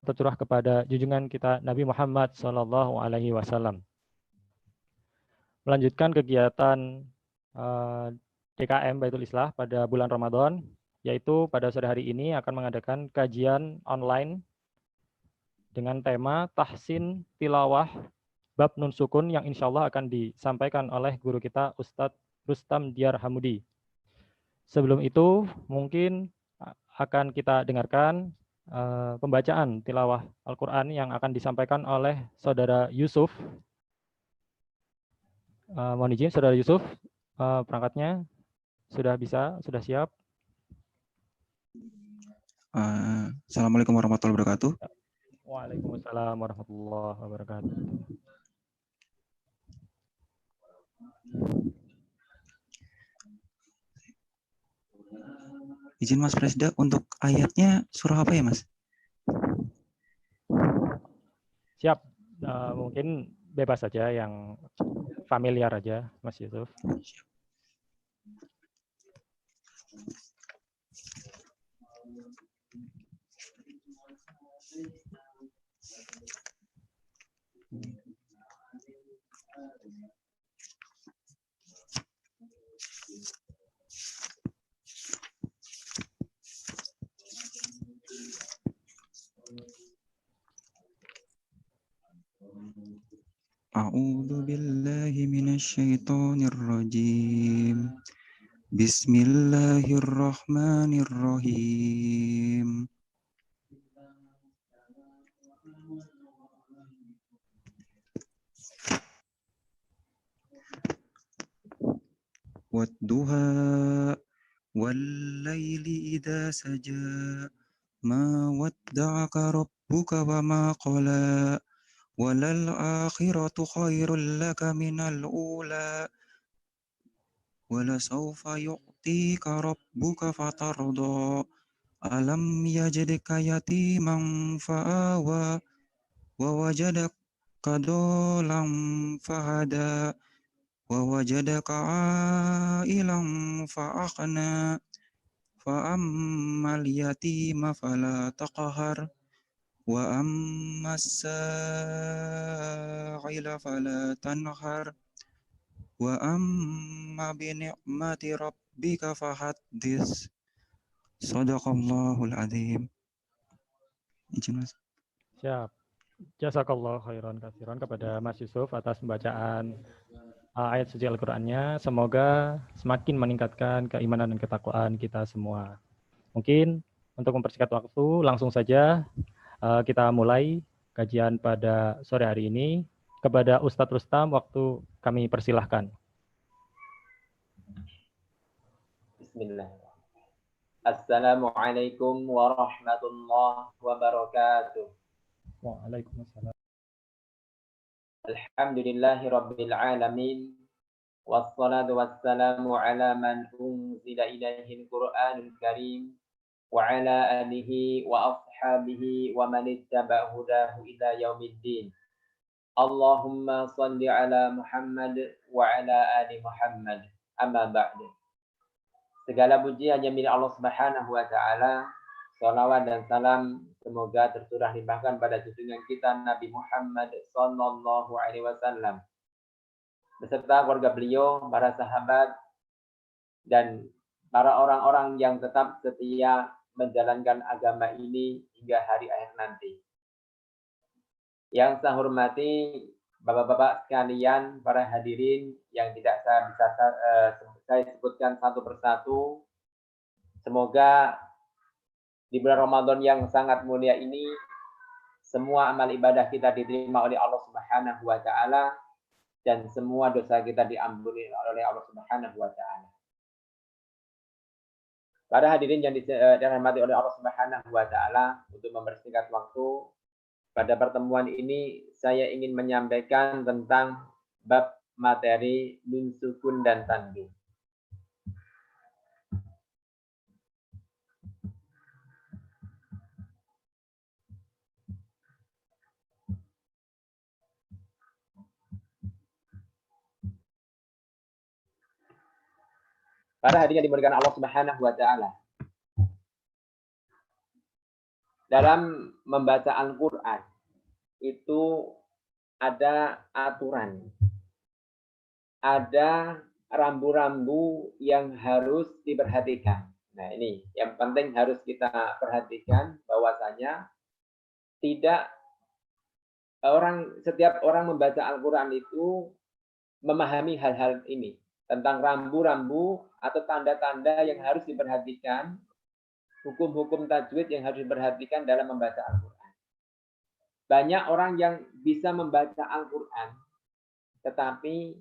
tercurah kepada junjungan kita Nabi Muhammad SAW. Melanjutkan kegiatan DKM Baitul Islah pada bulan Ramadan, yaitu pada sore hari ini akan mengadakan kajian online dengan tema Tahsin Tilawah Bab Nun Sukun yang insya Allah akan disampaikan oleh guru kita Ustadz Rustam Diar Hamudi. Sebelum itu mungkin akan kita dengarkan pembacaan tilawah Al-Quran yang akan disampaikan oleh Saudara Yusuf. Mohon izin Saudara Yusuf, perangkatnya sudah bisa, sudah siap. Assalamualaikum warahmatullahi wabarakatuh. Waalaikumsalam warahmatullahi wabarakatuh. Izin Mas Presda, untuk ayatnya surah apa ya Mas? Siap, mungkin bebas saja yang familiar aja Mas Yusuf. A'udzu billahi minasyaitonir rajim. Bismillahirrahmanirrahim. Wadduha wal laili idza saja ma wadda'aka rabbuka wa ma qala walal akhiratu khairul laka minal ula wala sawfa yu'tika rabbuka fatarda alam yajidka yatiman fa'awa wa wajadaka dolam fahada wa wajadaka ailan fa'akhna fa'ammal yatima fala taqhar wa ammas sa'ila fala tanhar wa amma bi ni'mati rabbika fahaddits. Shadaqallahul azim. Izin Mas. Siap. Jazakallah khairan katsiran kepada Mas Yusuf atas pembacaan ayat suci Al-Qur'annya. Semoga semakin meningkatkan keimanan dan ketakwaan kita semua. Mungkin untuk mempersingkat waktu, langsung saja kita mulai kajian pada sore hari ini. Kepada Ustadz Rustam, waktu kami persilahkan. Bismillahirrahmanirrahim. Assalamualaikum warahmatullahi wabarakatuh. Waalaikumsalam. Alhamdulillahi rabbil alamin. Wassalatu wassalamu ala man unzila ilaihi al-Qur'anul karim wa ala alihi wa ashabihi wa man ittaba hudahu ila yaumiddin. Allahumma salli ala Muhammad wa ala ali Muhammad. Amma ba'du. Segala puji hanya milik Allah Subhanahu wa taala. Salawat dan salam semoga tercurah limpahkan pada junjungan kita Nabi Muhammad sallallahu alaihi wasallam beserta keluarga beliau, para sahabat dan para orang-orang yang tetap setia menjalankan agama ini hingga hari akhir nanti. Yang saya hormati Bapak-bapak sekalian, para hadirin yang tidak saya sebutkan satu persatu. Semoga di bulan Ramadan yang sangat mulia ini, semua amal ibadah kita diterima oleh Allah Subhanahu wa taala dan semua dosa kita diampuni oleh Allah Subhanahu wa taala. Para hadirin yang dirahmati oleh Allah Subhanahu wa taala, untuk mempersingkat waktu, pada pertemuan ini saya ingin menyampaikan tentang bab materi nun sukun dan tanwin. Para hadirin yang dimuliakan Allah Subhanahu wa taala. Dalam membaca Al-Qur'an itu ada aturan. Ada rambu-rambu yang harus diperhatikan. Nah, ini yang penting harus kita perhatikan bahwasanya setiap orang membaca Al-Qur'an itu memahami hal-hal ini tentang rambu-rambu atau tanda-tanda yang harus diperhatikan, hukum-hukum tajwid yang harus diperhatikan dalam membaca Al-Qur'an. Banyak orang yang bisa membaca Al-Qur'an, tetapi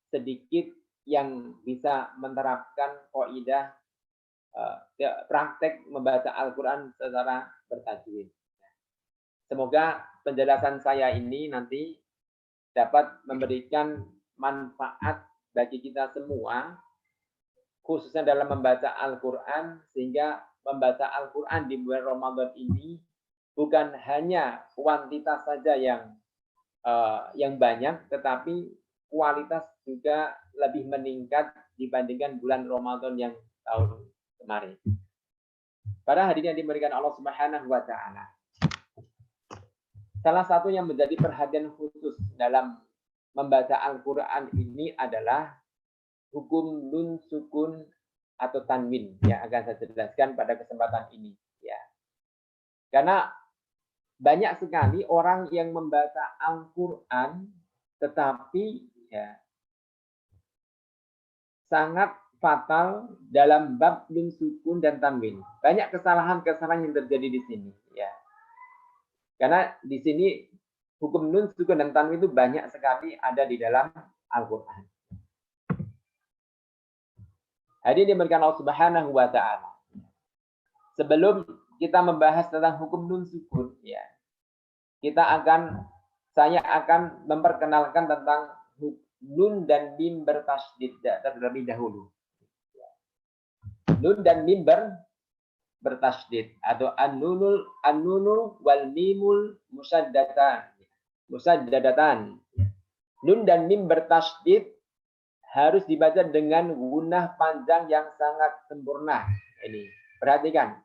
sedikit yang bisa menerapkan kaidah praktek membaca Al-Qur'an secara bertajwid. Semoga penjelasan saya ini nanti dapat memberikan manfaat bagi kita semua, khususnya dalam membaca Al-Qur'an, sehingga membaca Al-Qur'an di bulan Ramadan ini bukan hanya kuantitas saja yang banyak, tetapi kualitas juga lebih meningkat dibandingkan bulan Ramadan yang tahun kemarin. Para hadirin yang dimuliakan Allah Subhanahu wa taala. Salah satu yang menjadi perhatian khusus dalam membaca Al-Qur'an ini adalah hukum nun sukun atau tanwin yang akan saya jelaskan pada kesempatan ini, ya. Karena banyak sekali orang yang membaca Al-Qur'an tetapi ya sangat fatal dalam bab nun sukun dan tanwin. Banyak kesalahan-kesalahan yang terjadi di sini, ya. Karena di sini hukum nun sukun dan tanwin itu banyak sekali ada di dalam Al-Qur'an. Hadirin dimuliakan Allah Subhanahu wa taala. Sebelum kita membahas tentang hukum nun sukun, ya. Saya akan memperkenalkan tentang nun dan mim bertasydid terlebih dahulu. Nun dan mim bertasydid atau an-nunu wal mimul musaddadatan. Nun dan mim bertasydid harus dibaca dengan gunnah panjang yang sangat sempurna. Ini, perhatikan.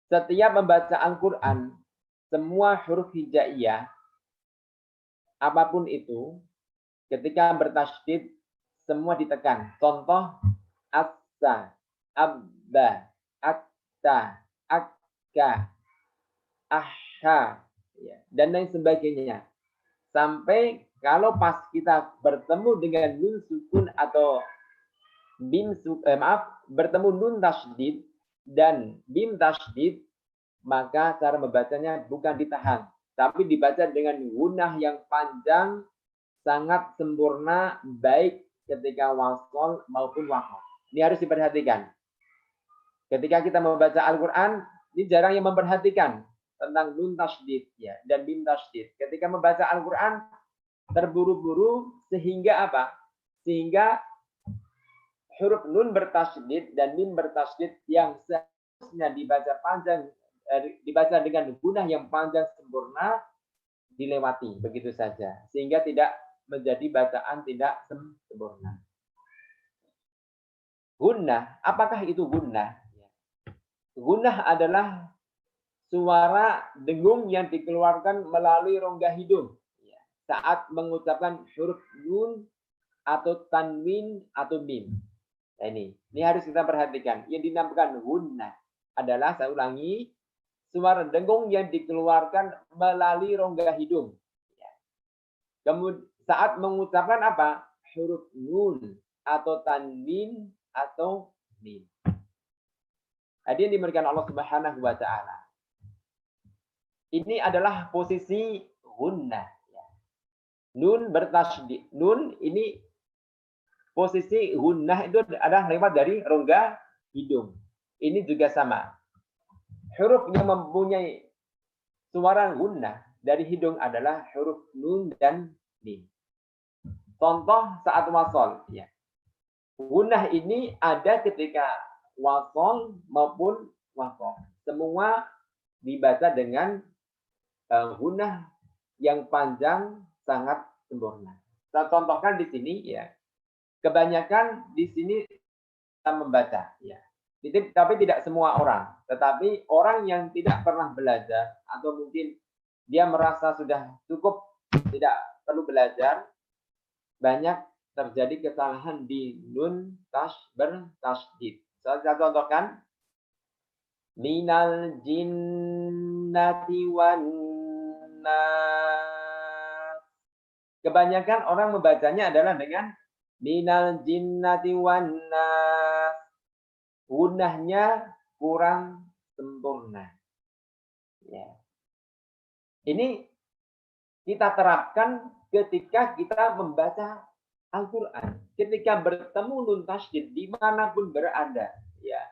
Setiap membaca Al-Qur'an, semua huruf hijaiyah apapun itu ketika bertasydid semua ditekan. Contoh assa, abba, atta, akka, ahha, ya, dan lain sebagainya. Sampai kalau pas kita bertemu dengan nun sukun atau bertemu nun tasydid dan bim tasydid, maka cara membacanya bukan ditahan, tapi dibaca dengan gunnah yang panjang, sangat sempurna, baik ketika wasol maupun waqaf. Ini harus diperhatikan. Ketika kita membaca Al-Qur'an, ini jarang yang memperhatikan tentang nun tasydid ya dan bim tasydid. Ketika membaca Al-Qur'an terburu-buru sehingga apa? Sehingga huruf nun bertasydid dan mim bertasydid yang seharusnya dibaca dengan gunnah yang panjang sempurna dilewati begitu saja, sehingga tidak menjadi bacaan tidak sempurna. Gunnah, apakah itu gunnah? Gunnah adalah suara dengung yang dikeluarkan melalui rongga hidung saat mengucapkan huruf nun atau tanwin atau mim. Nah, ini harus kita perhatikan. Yang dinamakan gunnah adalah, saya ulangi, suara dengung yang dikeluarkan melalui rongga hidung. Kemudian saat mengucapkan apa? Huruf nun atau tanwin atau mim. Hadirin dimuliakan Allah Subhanahu wa taala. Ini adalah posisi gunnah. Nun bertasydid. Nun ini posisi gunnah itu adalah lewat dari rongga hidung. Ini juga sama. Huruf yang mempunyai suara gunnah dari hidung adalah huruf nun dan mim. Contoh saat wasol. Ya. Gunnah ini ada ketika wasol maupun waqaf. Semua dibaca dengan gunnah yang panjang sangat sempurna. Saya contohkan di sini ya. Kebanyakan di sini membaca. Ya. Tapi tidak semua orang. Tetapi orang yang tidak pernah belajar atau mungkin dia merasa sudah cukup tidak perlu belajar, banyak terjadi kesalahan di nun bertasydid. Saya contohkan, minal jinnati wan nas. Kebanyakan orang membacanya adalah dengan minal jinnati wan nas. Gunahnya kurang sempurna. Ya. Ini kita terapkan ketika kita membaca Al-Quran. Ketika bertemu nun tasydid dimanapun berada. Ya.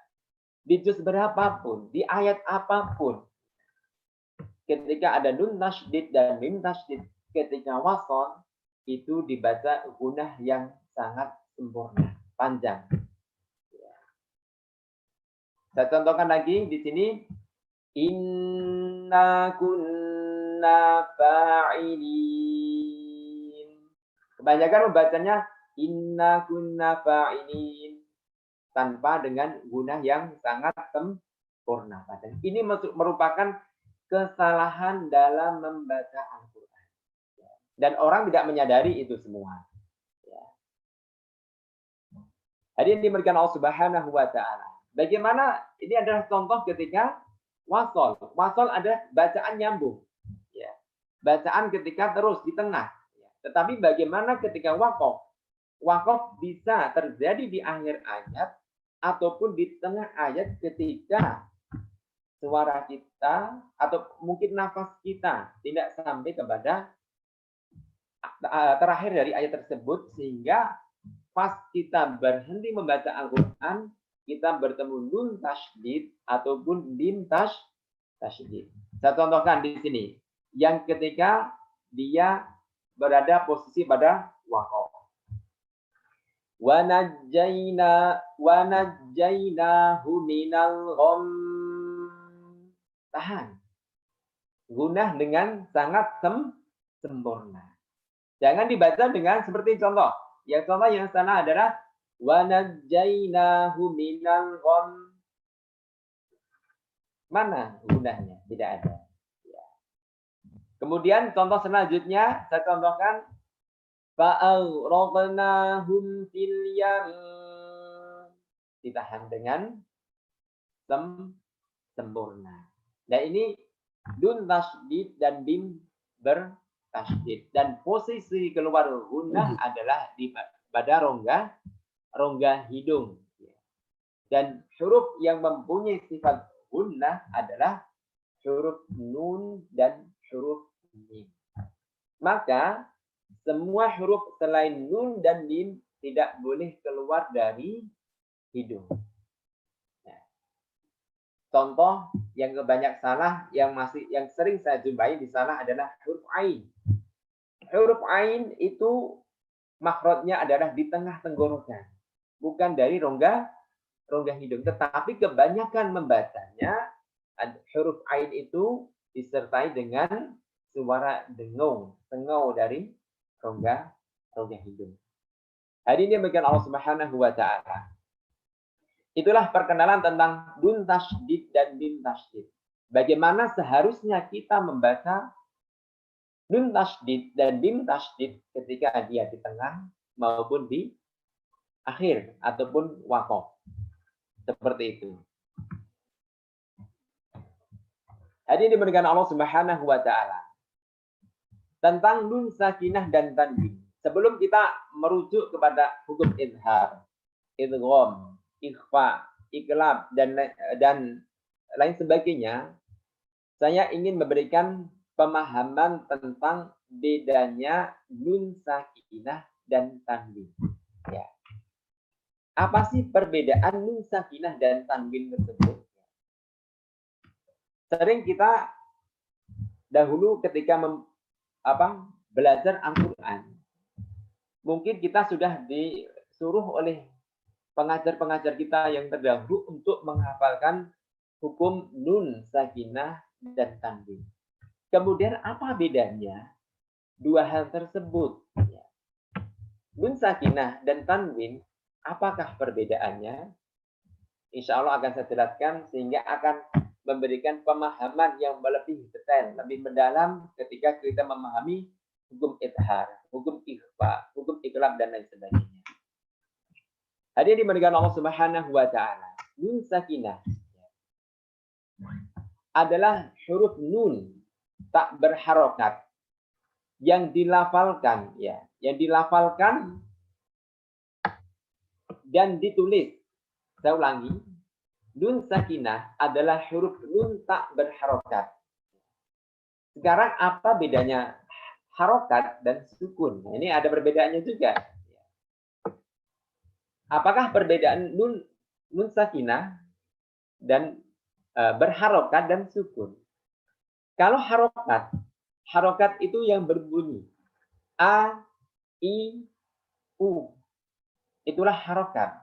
Di juz berapapun, di ayat apapun. Ketika ada nun tasydid dan mim tasydid, ketika wasol, itu dibaca gunah yang sangat sempurna, panjang. Saya contohkan lagi di sini. Inna kunna fa'ilin. Kebanyakan membacanya inna kunna fa'ilin tanpa dengan gunah yang sangat sempurna. Ini merupakan kesalahan dalam membaca Al-Quran. Dan orang tidak menyadari itu semua. Hadirin dimurkakan Allah Subhanahu wa Ta'ala. Bagaimana ini adalah contoh ketika wasol. Wasol adalah bacaan nyambung. Ya. Bacaan ketika terus di tengah. Ya. Tetapi bagaimana ketika wakof? Wakof bisa terjadi di akhir ayat ataupun di tengah ayat ketika suara kita atau mungkin nafas kita tidak sampai kepada terakhir dari ayat tersebut, sehingga pas kita berhenti membaca Al-Quran, kita bertemu nun tasydid ataupun dim tasydid. Saya contohkan di sini. Yang ketika dia berada posisi pada waqaf. Wa najjaynahu minal gham. Tahan. Gunah dengan sangat sempurna. Jangan dibaca dengan seperti contoh. Yang contoh yang sana adalah wa najjaynahu minal gham. Mana gunanya? Tidak ada. Ya. Kemudian contoh selanjutnya saya contohkan fa'aghraqnahum fil yam. Ditahan dengan sempurna. Dan ini dun tasydid dan bim bertasydid. Dan posisi keluar gunah adalah di pada rongga hidung. Dan huruf yang mempunyai sifat gunnah adalah huruf nun dan huruf mim. Maka semua huruf selain nun dan mim tidak boleh keluar dari hidung. Nah, contoh yang banyak salah yang sering saya jumpai di sana adalah huruf ain. Huruf ain itu makhrajnya adalah di tengah tenggorokan, bukan dari rongga hidung. Tetapi kebanyakan membacanya huruf ain itu disertai dengan suara dengung, tengau dari rongga hidung. Hari ini berikan Allah Subhanahu wa Ta'ala. Itulah perkenalan tentang dun tasydid dan mim tasydid. Bagaimana seharusnya kita membaca nun tasydid dan mim tasydid ketika dia di tengah maupun di akhir ataupun waqaf. Seperti itu. Hadirin diberikan Allah Subhanahu wa Ta'ala. Tentang nun sakinah dan tanwin. Sebelum kita merujuk kepada hukum izhar, idgham, ikhfa, iqlab dan lain sebagainya, saya ingin memberikan pemahaman tentang bedanya nun sakinah dan tanwin. Ya. Apa sih perbedaan nun sakinah dan tanwin tersebut? Sering kita dahulu ketika belajar Al-Quran, mungkin kita sudah disuruh oleh pengajar-pengajar kita yang terdahulu untuk menghafalkan hukum nun sakinah dan tanwin. Kemudian apa bedanya dua hal tersebut? Nun sakinah dan tanwin, apakah perbedaannya? Insya Allah akan saya jelaskan sehingga akan memberikan pemahaman yang lebih detail, lebih mendalam ketika kita memahami hukum ithar, hukum ikhfa, hukum iklab, dan lain sebagainya. Hadirin dimuliakan Allah Subhanahu wa taala. Nun sakinah adalah huruf nun tak berharokat yang dilafalkan, ya, yang dilafalkan dan ditulis. Saya ulangi, nun sakinah adalah huruf nun tak berharokat. Sekarang apa bedanya harokat dan sukun? Ini ada perbedaannya juga. Apakah perbedaan nun sakinah dan berharokat dan sukun? Kalau harokat itu yang berbunyi a, i, u. Itulah harokat.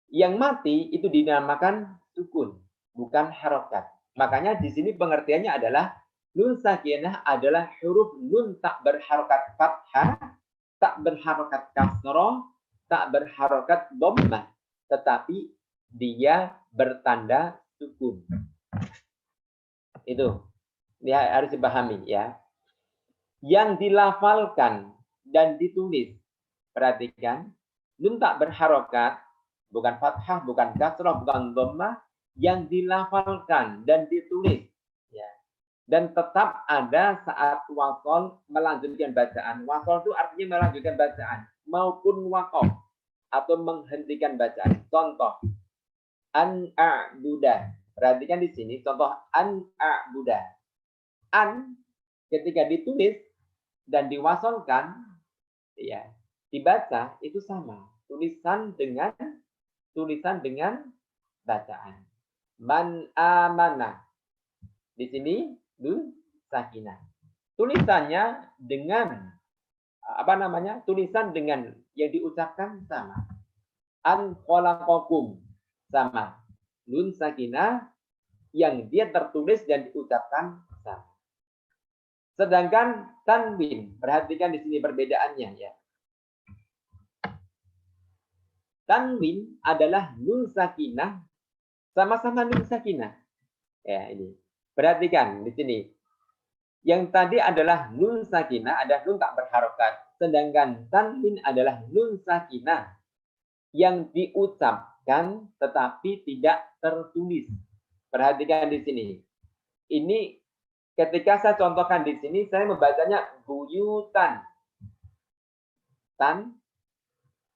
Yang mati itu dinamakan sukun, bukan harokat. Makanya di sini pengertiannya adalah nun sakinah adalah huruf nun tak berharokat fathah, tak berharokat kasroh, tak berharokat dhammah, tetapi dia bertanda sukun. Itu ya, harus dipahami ya. Yang dilafalkan dan ditulis, perhatikan, nun tak berharokat, bukan fathah, bukan kasroh, bukan dhammah, yang dilafalkan dan ditulis, ya. Dan tetap ada saat wasol melanjutkan bacaan. Wasol itu artinya melanjutkan bacaan maupun waqaf atau menghentikan bacaan. Contoh, an a'budah. Perhatikan di sini contoh an a'budah. An ketika ditulis dan diwasolkan, ya, dibaca itu sama. Tulisan dengan bacaan. Man amana. Di sini nun sakinah. Tulisannya dengan tulisan dengan yang diucapkan sama. An khalaqakum sama. Nun sakinah yang dia tertulis dan diucapkan sama. Sedangkan tanwin, perhatikan di sini perbedaannya ya. Tanwin adalah nun sakinah, sama-sama nun sakinah. Ya, ini. Perhatikan di sini. Yang tadi adalah nun sakinah, ada nun tak berharokat. Sedangkan tanwin adalah nun sakinah yang diucapkan tetapi tidak tertulis. Perhatikan di sini. Ini ketika saya contohkan di sini, saya membacanya buyutan. Tan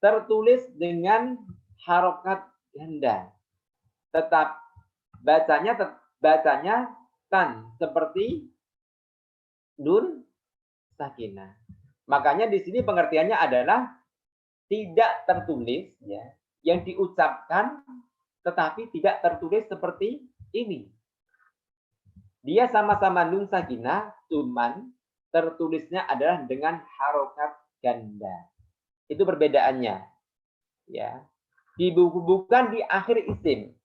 tertulis dengan harokat ganda. Tetap bacanya tan seperti nun sakinah. Makanya di sini pengertiannya adalah tidak tertulis, ya, yang diucapkan tetapi tidak tertulis seperti ini. Dia sama-sama nun sakinah, cuman tertulisnya adalah dengan harokat ganda. Itu perbedaannya. Ya. Bukan di akhir isim.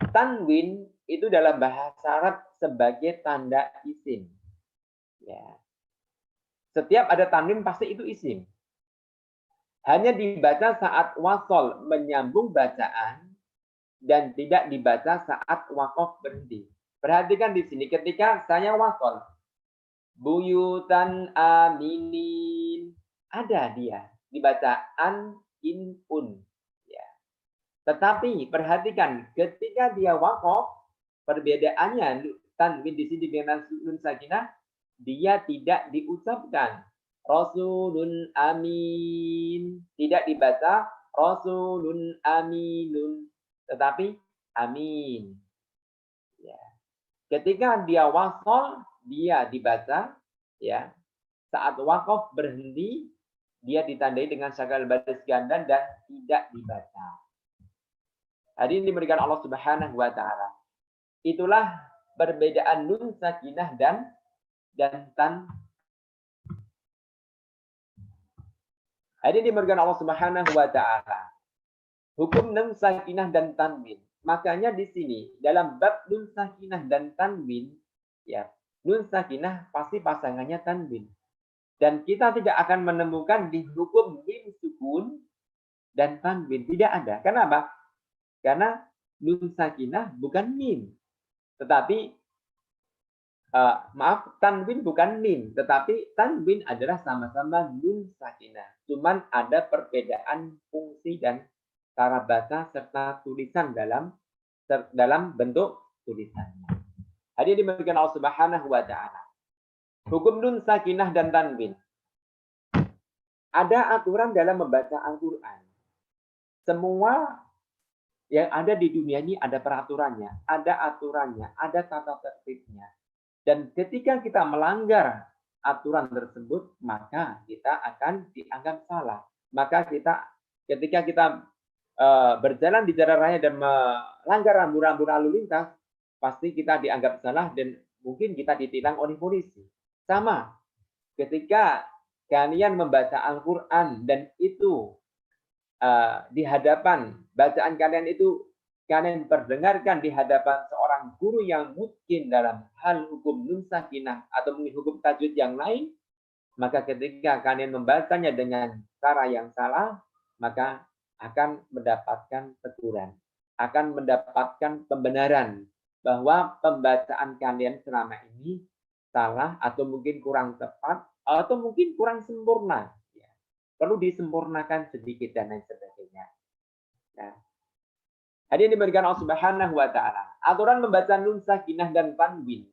Tanwin itu dalam bahasa Arab sebagai tanda isim. Ya. Setiap ada tanwin pasti itu isim. Hanya dibaca saat wasol menyambung bacaan dan tidak dibaca saat waqaf berhenti. Perhatikan di sini ketika saya wasol. Buyutan aminin. Ada dia. Dibaca an, in, un. Ya. Tetapi perhatikan ketika dia waqaf, perbedaannya tanwin di sini dengan nun sakinah, dia tidak diucapkan Rasulun amin. Tidak dibaca Rasulun aminun. Tetapi amin. Ya. Ketika dia wasol, dia dibaca. Ya. Saat waqaf berhenti, dia ditandai dengan syakal baris ganda dan tidak dibaca. Hadirin diberikan Allah Subhanahu wa taala. Itulah perbedaan nun sakinah dan tan. Hadirin diberikan Allah Subhanahu wa taala. Hukum nun sakinah dan tanwin. Makanya di sini dalam bab nun sakinah dan tanwin, ya, nun sakinah pasti pasangannya tanwin. Dan kita tidak akan menemukan di hukum mim sukun dan tanwin. Tidak ada. Kenapa? Karena nun sakinah bukan mim. Tetapi tanwin bukan mim, tetapi tanwin adalah sama-sama nun sakinah. Cuman ada perbedaan fungsi dan cara baca serta tulisan dalam bentuk tulisan. Hadirin dimulakan Allah Subhanahu wa taala. Hukum nun sakinah dan tanwin. Ada aturan dalam membaca Al-Qur'an. Semua yang ada di dunia ini ada peraturannya, ada aturannya, ada tata tertibnya. Dan ketika kita melanggar aturan tersebut, maka kita akan dianggap salah. Maka ketika kita berjalan di jalan raya dan melanggar rambu-rambu lalu lintas, pasti kita dianggap salah dan mungkin kita ditilang oleh polisi. Sama, ketika kalian membaca Al-Quran dan itu di hadapan bacaan kalian itu kalian perdengarkan di hadapan seorang guru yang mungkin dalam hal hukum nun sakinah atau hukum tajwid yang lain, maka ketika kalian membacanya dengan cara yang salah, maka akan mendapatkan teguran, akan mendapatkan pembenaran bahwa pembacaan kalian selama ini salah atau mungkin kurang tepat atau mungkin kurang sempurna. Perlu disempurnakan sedikit dan lain sebagainya. Nah, hadirin diberikan Allah Subhanahu wa taala. Aturan membaca nun sakinah dan tanwin.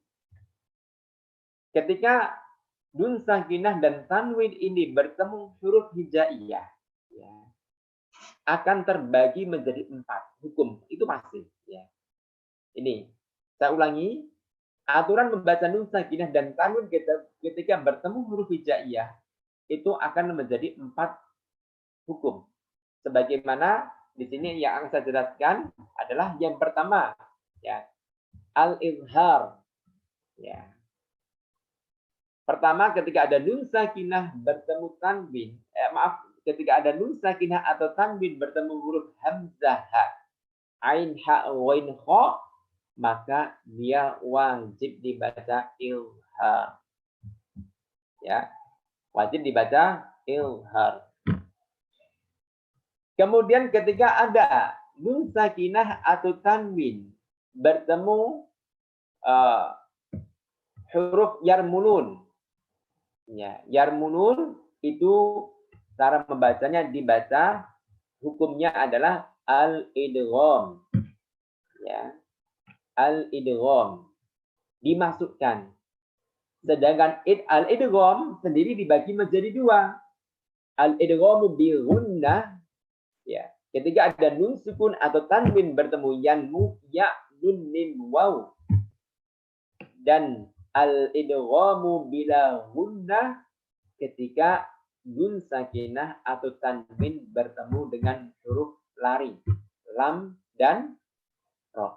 Ketika nun sakinah dan tanwin ini bertemu huruf hijaiyah, ya, akan terbagi menjadi 4 hukum. Itu pasti. Ya. Ini, saya ulangi. Aturan membaca nun sakinah dan tanwin ketika bertemu huruf hijaiyah, itu akan menjadi 4 hukum. Sebagaimana di sini yang akan saya jelaskan adalah yang pertama, ya, al-izhar. Ya. Pertama, ketika ada nun sakinah bertemu tanwin, ketika ada nun sakinah atau tanwin bertemu huruf hamzah, ha, ain, ha, wain, kha, maka dia wajib dibaca izhar. Ya, wajib dibaca izhar. Kemudian ketika ada nun sakinah atau tanwin bertemu huruf yarmulun. Ya, yarmulun itu cara membacanya dibaca hukumnya adalah al-idgham. Ya. Al-idgham dimasukkan. Sedangkan al-idgham sendiri dibagi menjadi 2. Al-idghamu bil gunnah, ya, ketika ada nun sukun atau tanwin bertemu yanmu, ya, nun, mim, waw. Dan al-idghamu bila gunnah ketika nun sakinah atau tanwin bertemu dengan huruf lari, lam dan ro.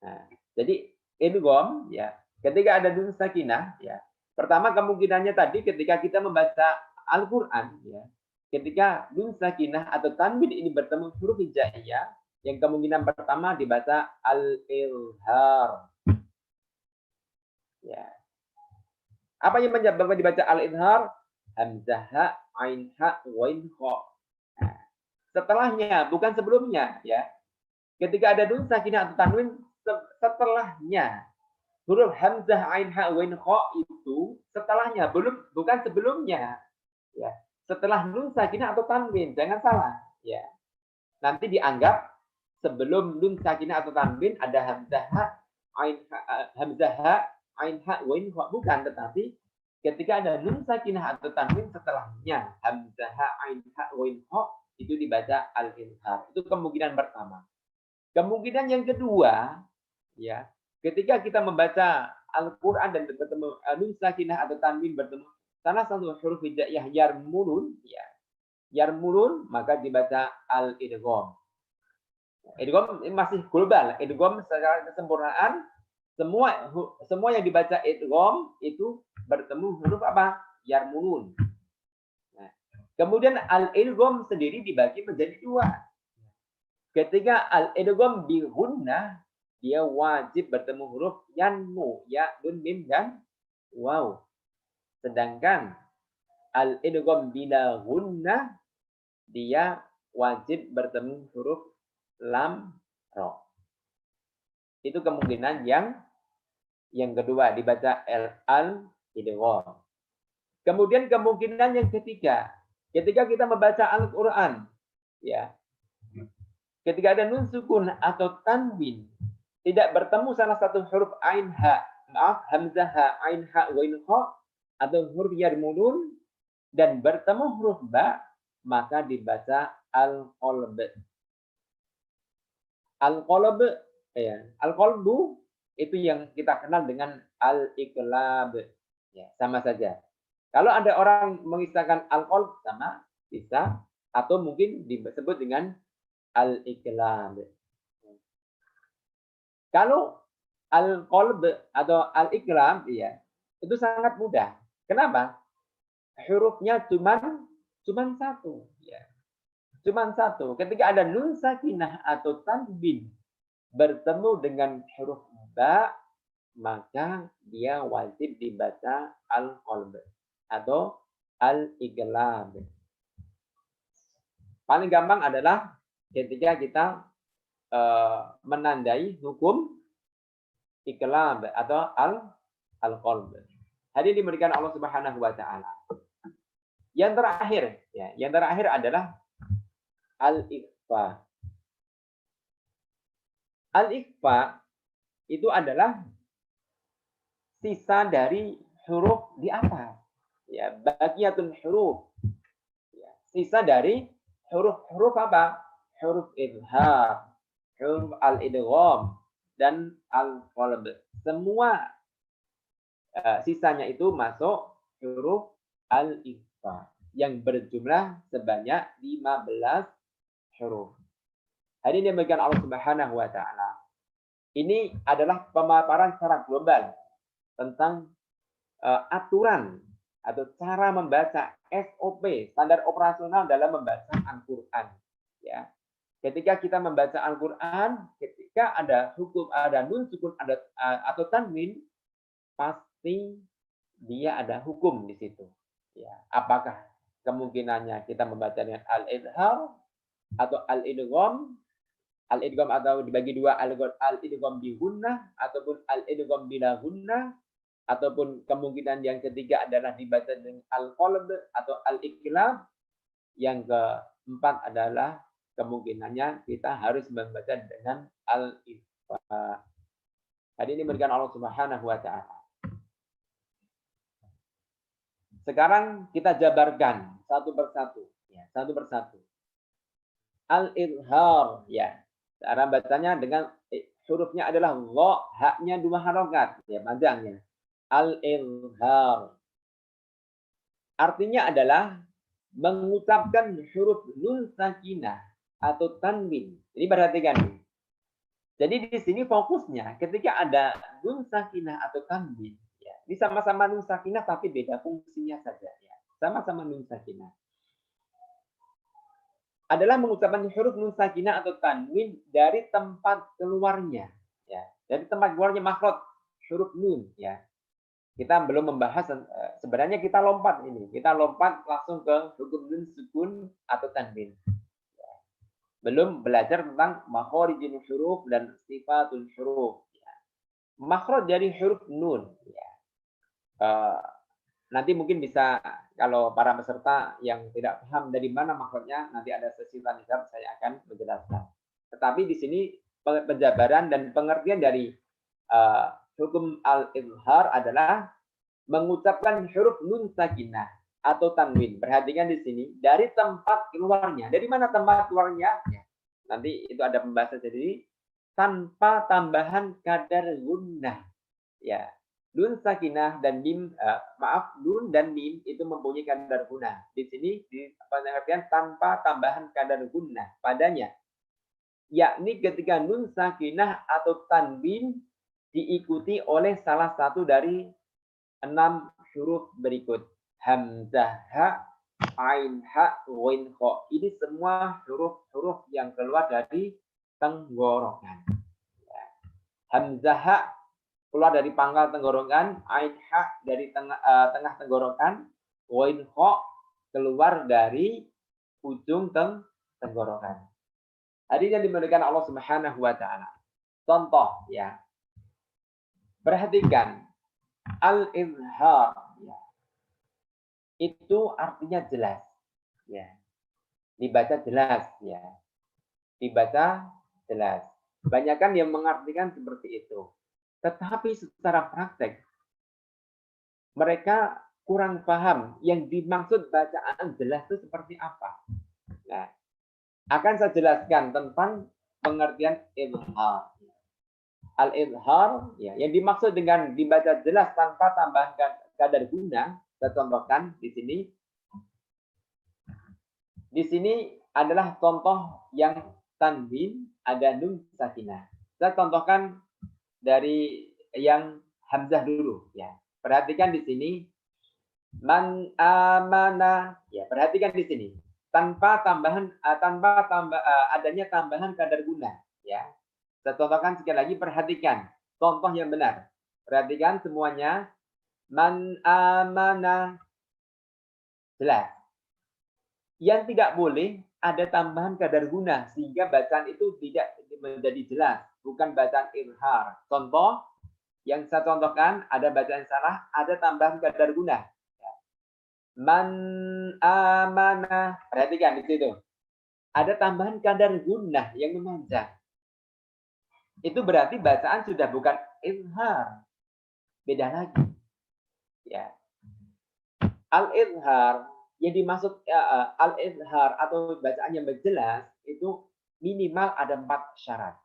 Nah, jadi idgham, ya, ketika ada nun sakinah, ya, pertama kemungkinannya tadi ketika kita membaca Al-Quran, ya, ketika nun sakinah atau tanwin ini bertemu huruf hijaiyah, yang kemungkinan pertama dibaca al-izhar. Ya. Apa yang menyebabkan dibaca al-izhar? Hamzah, ha, ain, ha, wain, kha. Nah, setelahnya, bukan sebelumnya, ya. Ketika ada nun sakinah atau tanwin, setelahnya huruf hamzah, ain, ha, wain, kha itu setelahnya, bukan sebelumnya. Ya. Setelah nun sakinah atau tanwin, jangan salah. Ya. Nanti dianggap sebelum nun sakinah atau tanwin ada hamzah, ha, ain, ha, hamzah, ha, ain, ha, wain, kha. Bukan, tetapi ketika ada nun sakinah atau tanwin setelahnya hamzah, ha, ain, ha, wain, kha, itu dibaca al-izhar. Itu kemungkinan pertama. Kemungkinan yang kedua, ya, ketika kita membaca Al-Quran dan bertemu nun sakinah atau tanwin bertemu salah satu huruf hijaiyah yarmulun, ya, yarmulun, maka dibaca al-idgham. Idgham masih global. Idgham secara kesempurnaan semua yang dibaca idgham itu bertemu huruf apa? Yarmulun. Nah, kemudian al-idgham sendiri dibagi menjadi 2. Ketika al-idgham bi gunnah, dia wajib bertemu huruf yanmu, ya, nun, mim, dan waw. Sedangkan al-idgham bila gunnah, dia wajib bertemu huruf lam, ro. Itu kemungkinan yang kedua dibaca al-idgham. Kemudian kemungkinan yang ketiga, ketika kita membaca Al-Qur'an, ya. Ketika ada nun sukun atau tanwin tidak bertemu salah satu huruf ain ha, hamzah ha, ain ha, ghain kha atau huruf yarmulun dan bertemu huruf ba, maka dibaca al-qalb. Al-qalb ya, al-qalbu itu yang kita kenal dengan al-iqlab. Ya, sama saja. Kalau ada orang mengisahkan al-qalb sama bisa atau mungkin disebut dengan al-iqlab. Kalau al-qalb atau al-iqlab ya, itu sangat mudah. Kenapa? Hurufnya cuman satu ya. Cuman satu. Ketika ada nun sakinah atau tanwin bertemu dengan huruf ba, maka dia wajib dibaca al-qalb atau al-iqlab. Paling gampang adalah ketika kita menandai hukum iqlab atau al-qalb. Hadirin diberikan Allah Subhanahu wa taala. Yang terakhir adalah al-ikhfa. Al-ikhfa itu adalah sisa dari huruf di atas. Ya, baqiyatun huruf. Ya, sisa dari huruf apa? Huruf idhar, huruf al-idgham dan al-qalb. Semua sisanya itu masuk huruf al-ikhfa yang berjumlah sebanyak 15 huruf. Hadirin yang dimuliakan Allah Subhanahu wa taala. Ini adalah pemaparan secara global tentang aturan atau cara membaca SOP, standar operasional dalam membaca Al-Qur'an, ya. Ketika kita membaca Al-Qur'an, ketika ada hukum, ada nun sukun, ada atau tanwin, pasti dia ada hukum di situ. Ya, apakah kemungkinannya kita membaca dengan al-idhar atau al-idgham atau dibagi dua, al-idgham bi gunnah ataupun al-idgham bila gunnah, ataupun kemungkinan yang ketiga adalah dibaca dengan al-qalb atau al-iqlab. Yang keempat adalah kemungkinannya kita harus membaca dengan al-ikhfa. Tadi ini diberikan Allah Subhanahu wa taala. Sekarang kita jabarkan satu persatu, ya, satu persatu. Al-idhar, ya. Cara bacanya dengan hurufnya adalah dha, haknya 2 harokat, ya, panjangnya. Al-idhar. Artinya adalah mengucapkan huruf nun sakinah atau tanwin. Ini perhatikan. Jadi di sini fokusnya ketika ada nun sakinah atau tanwin, ya. Ini sama-sama nun sakinah tapi beda fungsinya saja, ya. Sama-sama nun sakinah. Adalah mengucapkan huruf nun sakinah atau tanwin dari tempat keluarnya, ya. Dari tempat keluarnya makhraj huruf nun, ya. Kita belum membahas, sebenarnya kita lompat ini. Kita lompat langsung ke hukum nun sukun atau tanwin. Ya. Belum belajar tentang makharijul huruf dan sifatul huruf, ya. Makhraj dari huruf nun, ya. Nanti mungkin bisa, kalau para peserta yang tidak paham dari mana makhrajnya, nanti ada sesi tanya saya akan menjelaskan. Tetapi di sini penjabaran dan pengertian dari hukum al-idhar adalah mengucapkan huruf nun sakinah atau tanwin. Perhatikan di sini dari tempat keluarnya. Dari mana tempat keluarnya? Ya. Nanti itu ada pembahasan jadi tanpa tambahan kadar gunnah. Ya. Nun sakinah dan mim, nun dan mim itu mempunyai kadar gunnah. Di sini di pengertian tanpa tambahan kadar gunnah padanya. Yakni ketika nun sakinah atau tanwin diikuti oleh salah satu dari 6 huruf berikut. Hamzah ha, ain ha, ghain kha. Ini semua huruf-huruf yang keluar dari tenggorokan. Hamzah ha keluar dari pangkal tenggorokan, ain ha dari tengah tenggorokan, ghain kha keluar dari ujung tenggorokan. Hadirin yang dimuliakan Allah Subhanahu wa taala. Contoh ya. Perhatikan al-izhar ya. Itu artinya jelas ya. Dibaca jelas ya. Dibaca jelas. Banyakan yang mengartikan seperti itu. Tetapi secara praktek mereka kurang paham yang dimaksud bacaan jelas itu seperti apa. Nah, akan saya jelaskan tentang pengertian izhar. Al-izhar ya, yang dimaksud dengan dibaca jelas tanpa tambahan kadar guna, saya contohkan di sini. Di sini adalah contoh yang tanwin ada nun sakinah. Saya contohkan dari yang hamzah dulu ya. Perhatikan di sini man amana ya, perhatikan di sini tanpa adanya tambahan kadar guna ya. Saya contohkan sekali lagi, perhatikan contoh yang benar. Perhatikan semuanya. Man amana jelas. Yang tidak boleh ada tambahan kadar guna sehingga bacaan itu tidak menjadi jelas, bukan bacaan izhar. Contoh yang saya contohkan, ada bacaan salah, ada tambahan kadar guna. Man amana, perhatikan di situ. Ada tambahan kadar guna yang memanjang. Itu berarti bacaan sudah bukan izhar. Beda lagi. Ya. Al-izhar yang dimaksud al-izhar atau bacaan yang jelas itu minimal ada 4 syarat.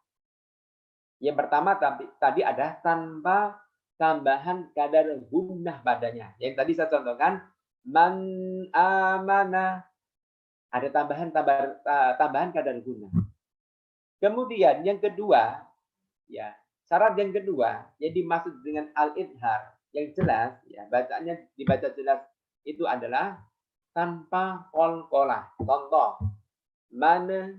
Yang pertama tadi ada tanpa tambahan kadar gunnah padanya. Yang tadi saya contohkan man amana ada tambahan kadar gunnah. Kemudian yang kedua ya, syarat yang kedua yang dimaksud dengan al-izhar yang jelas ya, bacaannya dibaca jelas itu adalah tanpa qalqalah. Contoh mana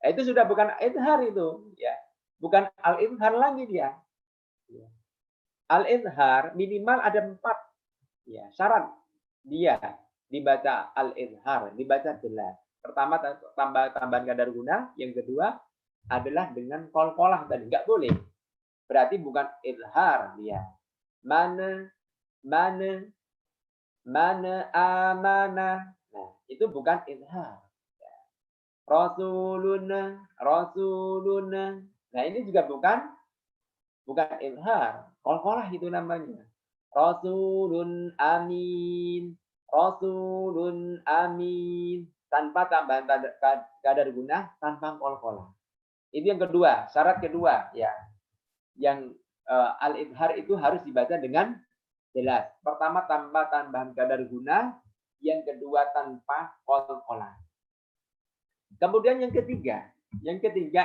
itu sudah bukan izhar itu ya. Bukan al-izhar lagi dia. Al-izhar minimal ada 4 ya, syarat dia dibaca al-izhar, dibaca jelas. Pertama tambahan kadar guna, yang kedua adalah dengan qalqalah tadi, enggak boleh. Berarti bukan izhar dia. Mana amana. Nah, itu bukan izhar. Rasuluna. Nah, ini juga bukan izhar. Qalqalah itu namanya. Rasulun amin. Tanpa tambahan kadar guna, tanpa qalqalah. Itu yang kedua, syarat kedua ya. Yang al-izhar itu harus dibaca dengan jelas. Pertama tanpa tambahan kadar guna, yang kedua tanpa qalqalah. Kemudian yang ketiga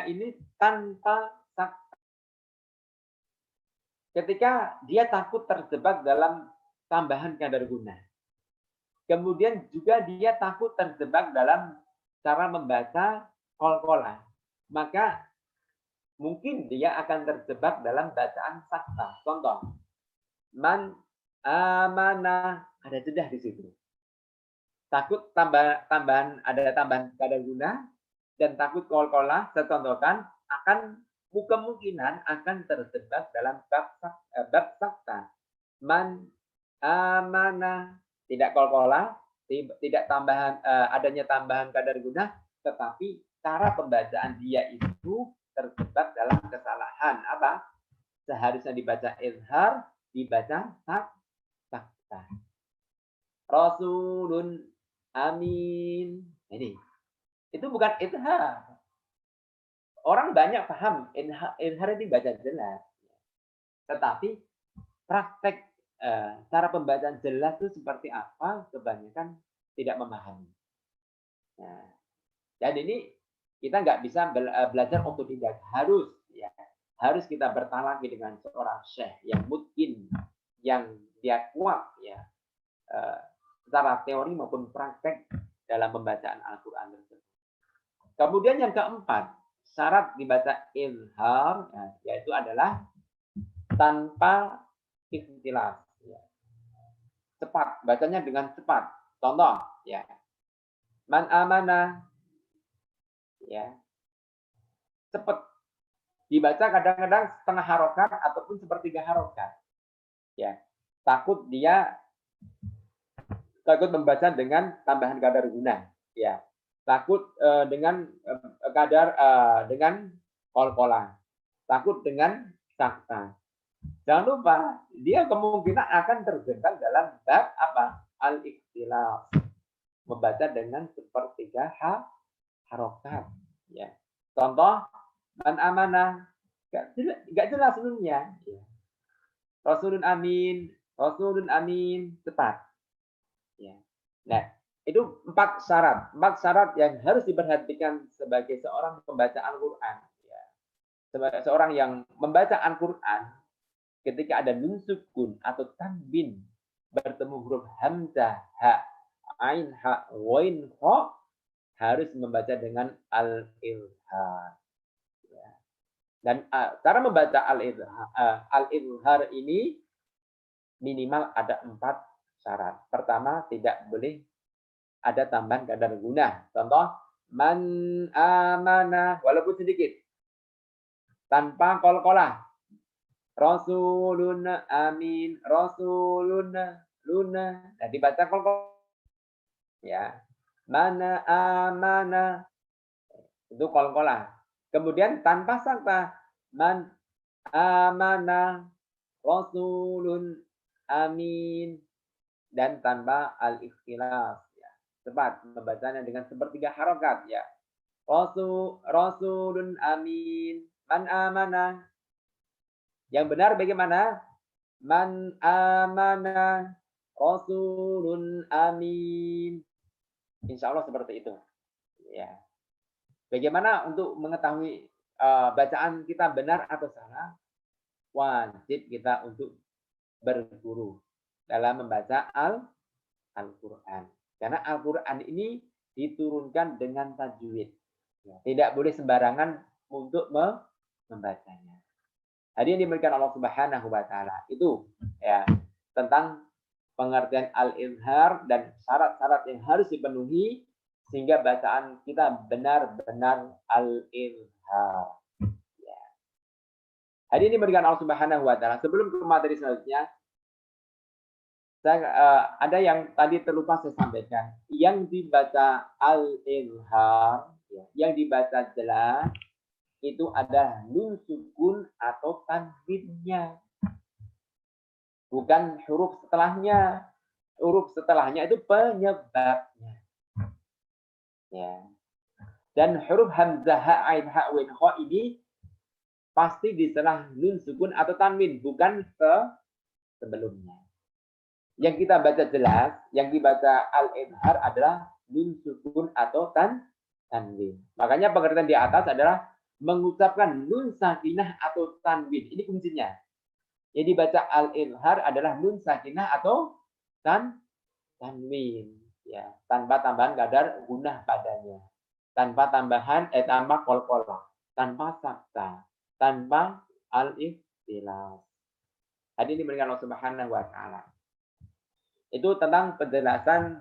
ini tanpa sakta. Ketika dia takut terjebak dalam tambahan kadar guna. Kemudian juga dia takut terjebak dalam cara membaca qalqalah. Maka mungkin dia akan terjebak dalam bacaan sakta. Contoh, man amana, ada jedah di situ. Takut ada tambahan kadar guna dan takut qalqalah, saya contohkan akan kemungkinan akan terjebak dalam bab sakta. Man amana, tidak qalqalah, tidak adanya tambahan kadar guna, tetapi cara pembacaan dia itu terjebak dalam kesalahan. Apa? Seharusnya dibaca izhar, dibaca sakta. Rasulun amin. Ini. Itu bukan izhar. Orang banyak paham izhar itu baca jelas. Tetapi praktek cara pembacaan jelas itu seperti apa, kebanyakan tidak memahami. Nah, dan ini kita nggak bisa belajar otodidak. Harus kita bertalaki dengan seorang syekh yang mungkin yang dia kuat ya secara teori maupun praktek dalam pembacaan Al-Quran tersebut. Kemudian yang keempat, syarat dibaca izhar yaitu adalah tanpa ikhtilaf. Ya. Cepat, bacanya dengan cepat. Contoh, ya. Man amana, ya. cepat. Dibaca kadang-kadang setengah harokat ataupun sepertiga harokat. Ya, takut membaca dengan tambahan kadar guna. Ya, takut dengan dengan kol-kola. Takut dengan sakta. Jangan lupa, dia kemungkinan akan terjebak dalam bab apa? Al-ikhtilaf. Membaca dengan sepertiga harokat. Ya. Contoh, man amanah. Gak jelas sebelumnya. Ya. Rasulun amin, cepat. Ya. Nah, itu 4 syarat. 4 syarat yang harus diperhatikan sebagai seorang pembaca Al-Quran. Ya. Sebagai seorang yang membaca Al-Quran, ketika ada nun sukun atau tanwin bertemu huruf hamzah, ha, ain, ha, wain, kho, harus membaca dengan al-izhar. Ya. Dan cara membaca al-izhar ini minimal ada 4 syarat. Pertama, tidak boleh ada tambahan kadar guna. Contoh, man amanah, walaupun sedikit. Tanpa kol-kolah. Rasulun amin, Rasulun luna. Nah, dibaca kol-kolah. Ya. Mana amana. Itu kol-kolah. Kemudian tanpa sakta. Man amana, Rasulun amin. Dan tanpa al-ikhtilaf. Ya. Cepat membacanya dengan sepertiga harokat. Ya. Rasulun amin. Man amana. Yang benar bagaimana? Man amana Rasulun amin. Insya Allah seperti itu. Ya. Bagaimana untuk mengetahui bacaan kita benar atau salah? Wajib kita untuk berguru dalam membaca Al-Quran. Karena Al-Quran ini diturunkan dengan tajwid. Ya. Tidak boleh sembarangan untuk membacanya. Tadi yang diberikan Allah Subhanahu wa taala itu ya tentang pengertian al-izhar dan syarat-syarat yang harus dipenuhi sehingga bacaan kita benar-benar al-izhar. Ya. Tadi ini diberikan Allah Subhanahu wa taala. Sebelum ke materi selanjutnya, ada yang tadi terlupa saya sampaikan. Yang dibaca al-izhar, ya, yang dibaca jelas itu ada nun sukun atau tanwinnya. Bukan huruf setelahnya. Huruf setelahnya itu penyebabnya. Ya. Dan huruf hamzah, ha, ain, ha, win, kho ini pasti di setelah nun sukun atau tanwin, bukan sebelumnya. Yang kita baca jelas, yang dibaca al-izhar adalah nun sukun atau tanwin. Makanya pengertian di atas adalah mengucapkan nun sakinah atau tanwin. Ini kuncinya. Yang dibaca al-izhar adalah nun sakinah atau tanwin. Ya, tanpa tambahan kadar gunah padanya. Tanpa tambahan, tanpa kol-kolah. Tanpa sakta. Tanpa al-ikhtilaf. Tadi ini diberikan Allah Subhanahu wa taala. Itu tentang penjelasan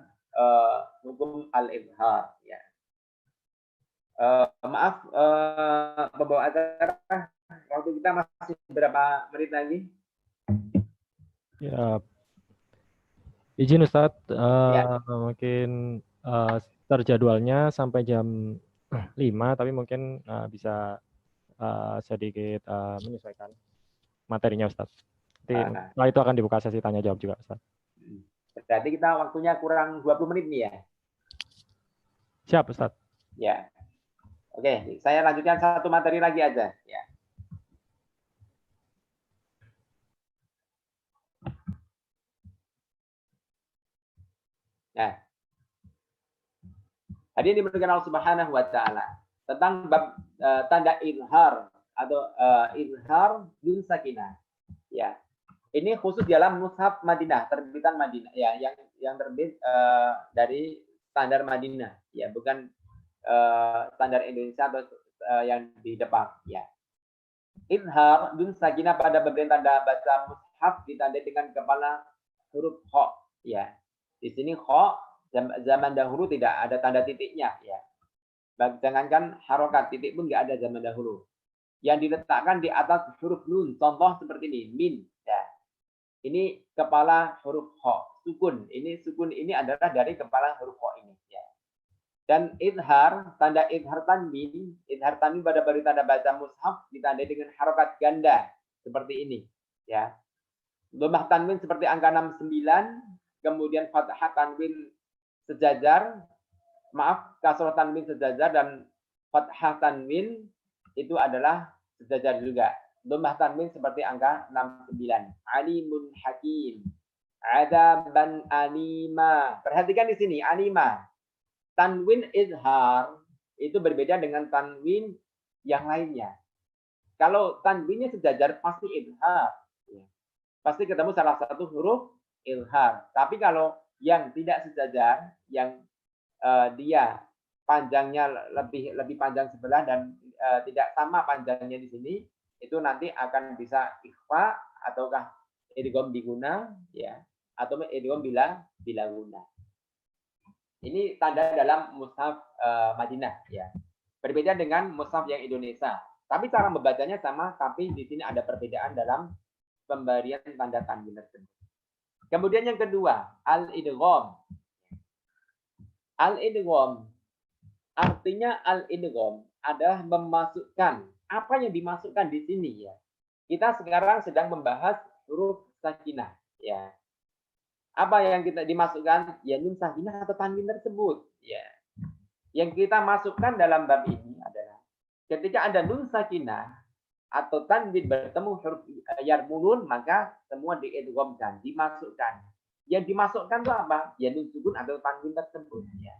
hukum al-izhar. Ya. Maaf, pembawa acara, waktu kita masih berapa menit lagi? Ya, izin Ustadz, Ya. mungkin terjadwalnya sampai jam 5, tapi mungkin bisa sedikit menyesuaikan materinya Ustadz. Nanti setelah itu akan dibuka sesi tanya jawab juga Ustadz. Berarti kita waktunya kurang 20 menit nih ya? Siap Ustadz. Ya. Oke, saya lanjutkan satu materi lagi aja. Ya. Nah, tadi ini diberikan Allah Subhanahu wa taala tentang bab tanda izhar atau izhar nun sakinah. Ya. Ini khusus dalam mushaf Madinah, terbitan Madinah ya, yang terbit dari standar Madinah ya, bukan standar Indonesia atau yang di depan ya. Izhar nun sakinah pada bagian tanda baca mushaf ditandai dengan kepala huruf kho ya. Di sini kho zaman dahulu tidak ada tanda titiknya ya. Jangankan harokat, titik pun nggak ada zaman dahulu. Yang diletakkan di atas huruf nun. Contoh seperti ini, min. Ya. Ini kepala huruf ho, sukun. Sukun ini adalah dari kepala huruf ho ini. Ya. Dan idhar, tanda idhar tanwin pada bari tanda baca mushaf ditandai dengan harokat ganda seperti ini. Ya. Dhammah tanwin seperti angka 69, kemudian fathah tanwin sejajar, kasroh tanwin sejajar, dan fathah tanwin itu adalah sejajar juga. Dhammah tanwin seperti angka 69. Alimun hakim. Adaban alima. Perhatikan di sini, alima. Tanwin izhar itu berbeda dengan tanwin yang lainnya. Kalau tanwinnya sejajar pasti izhar. Pasti ketemu salah satu huruf izhar. Tapi kalau yang tidak sejajar, yang dia panjangnya lebih panjang sebelah dan tidak sama panjangnya di sini, itu nanti akan bisa ikhfa ataukah idgham diguna, ya, atau idgham bila guna. Ini tanda dalam mushaf Madinah, ya. Berbeda dengan mushaf yang Indonesia. Tapi cara membacanya sama, tapi di sini ada perbedaan dalam pemberian tanda tanwin tersebut. Kemudian yang kedua, al-idgham. Al-idgham. Artinya al-idgham adalah memasukkan. Apa yang dimasukkan di sini, ya? Kita sekarang sedang membahas huruf sakinah, ya. Apa yang kita dimasukkan? Ya, nun sakinah atau tanwin tersebut, ya. Yang kita masukkan dalam bab ini adalah ketika ada nun sakinah atau tanwin bertemu huruf yarmulun, maka semua diidghamkan, dimasukkan. Yang dimasukkan itu apa? Ya, nun sukun atau tanwin tersebut, ya.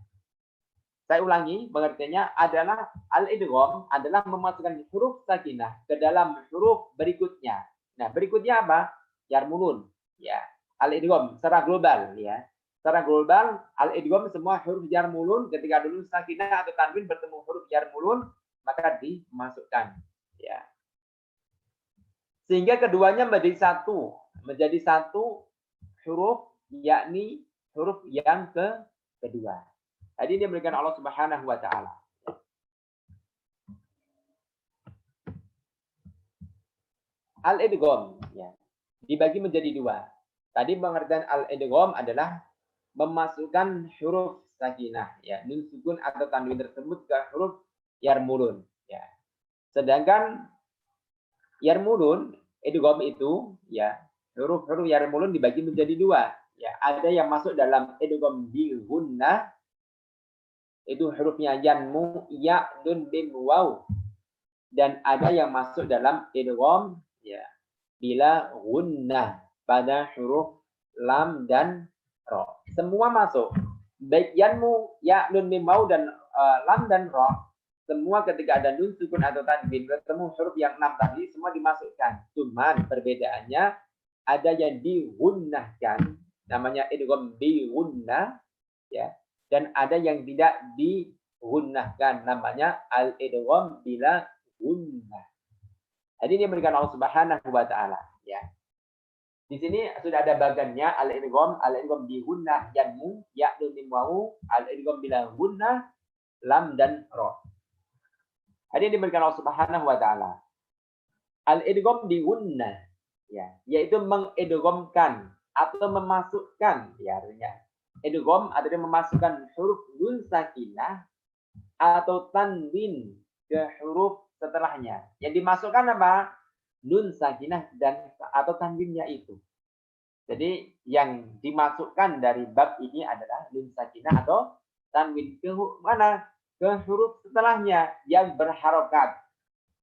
Saya ulangi, pengertiannya adalah al-idgham adalah memasukkan huruf sakinah ke dalam huruf berikutnya. Nah, berikutnya apa? Yarmulun, ya. Al-idgham secara global, ya. Secara global, al-idgham semua huruf yarmulun, ketika dulu sakinah atau tanwin bertemu huruf yarmulun, maka dimasukkan, ya. Sehingga keduanya menjadi satu huruf, yakni huruf yang kedua. Tadi ini diberikan Allah Subhanahu wa taala. Al-idgham, ya, dibagi menjadi dua. Tadi pengertian al-idgham adalah memasukkan huruf sakinah, ya, nun sukun atau tanwin tersebut ke huruf yarmulun, ya. Sedangkan yarmulun, idgham itu, ya, huruf-huruf yarmulun dibagi menjadi dua, ya. Ada yang masuk dalam idgham bi gunnah, itu hurufnya yanmu, ya, dun, bim, waw. Dan ada yang masuk dalam idgham, ya, bila gunnah pada huruf lam dan ro. Semua masuk. Baik yanmu, ya, dun, bim, waw, dan lam dan ro. Semua ketika ada nun sukun atau tanwin bertemu huruf yang 6 tadi, semua dimasukkan. Cuman perbedaannya ada yang digunnahkan, namanya idgham bi gunnah, ya. Dan ada yang tidak digunnahkan, namanya al-idgham bila gunnah. Jadi ini memberikan Allah Subhanahu wa taala, ya. Di sini sudah ada bagannya al-idgham bi gunnah yanmu, ya, nun, mim, waw, al-idgham bila gunnah lam dan ra. Jadi ini diberikan Allah Subhanahu wa taala. Al-idgham bi gunnah, ya, yaitu mengidghamkan atau memasukkan, ya, artinya idgham adalah memasukkan huruf nun sakinah atau tanwin ke huruf setelahnya. Yang dimasukkan apa? Nun sakinah dan atau tanwinnya itu. Jadi yang dimasukkan dari bab ini adalah nun sakinah atau tanwin ke mana? Ke huruf setelahnya yang berharokat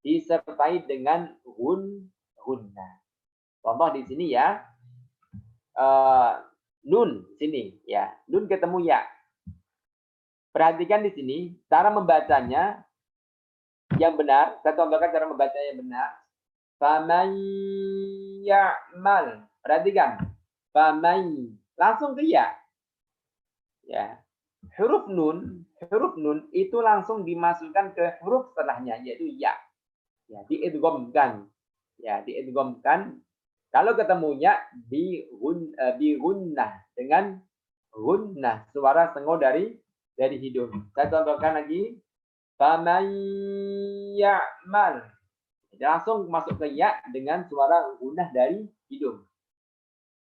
disertai dengan gunnah. Contoh di sini, ya. Nun sini, ya, nun ketemu ya. Perhatikan di sini cara membacanya yang benar. Saya contohkan cara membacanya yang benar. Faman ya'mal. Perhatikan. Faman langsung ke ya. Ya. Huruf nun itu langsung dimasukkan ke huruf setelahnya, yaitu ya. Ya, diidghamkan. Ya, diidghamkan. Kalau ketemunya bi gunnah dengan gunnah, suara sengau dari hidung. Saya contohkan lagi. Faman ya'mal. Langsung masuk ke ya dengan suara gunah dari hidung.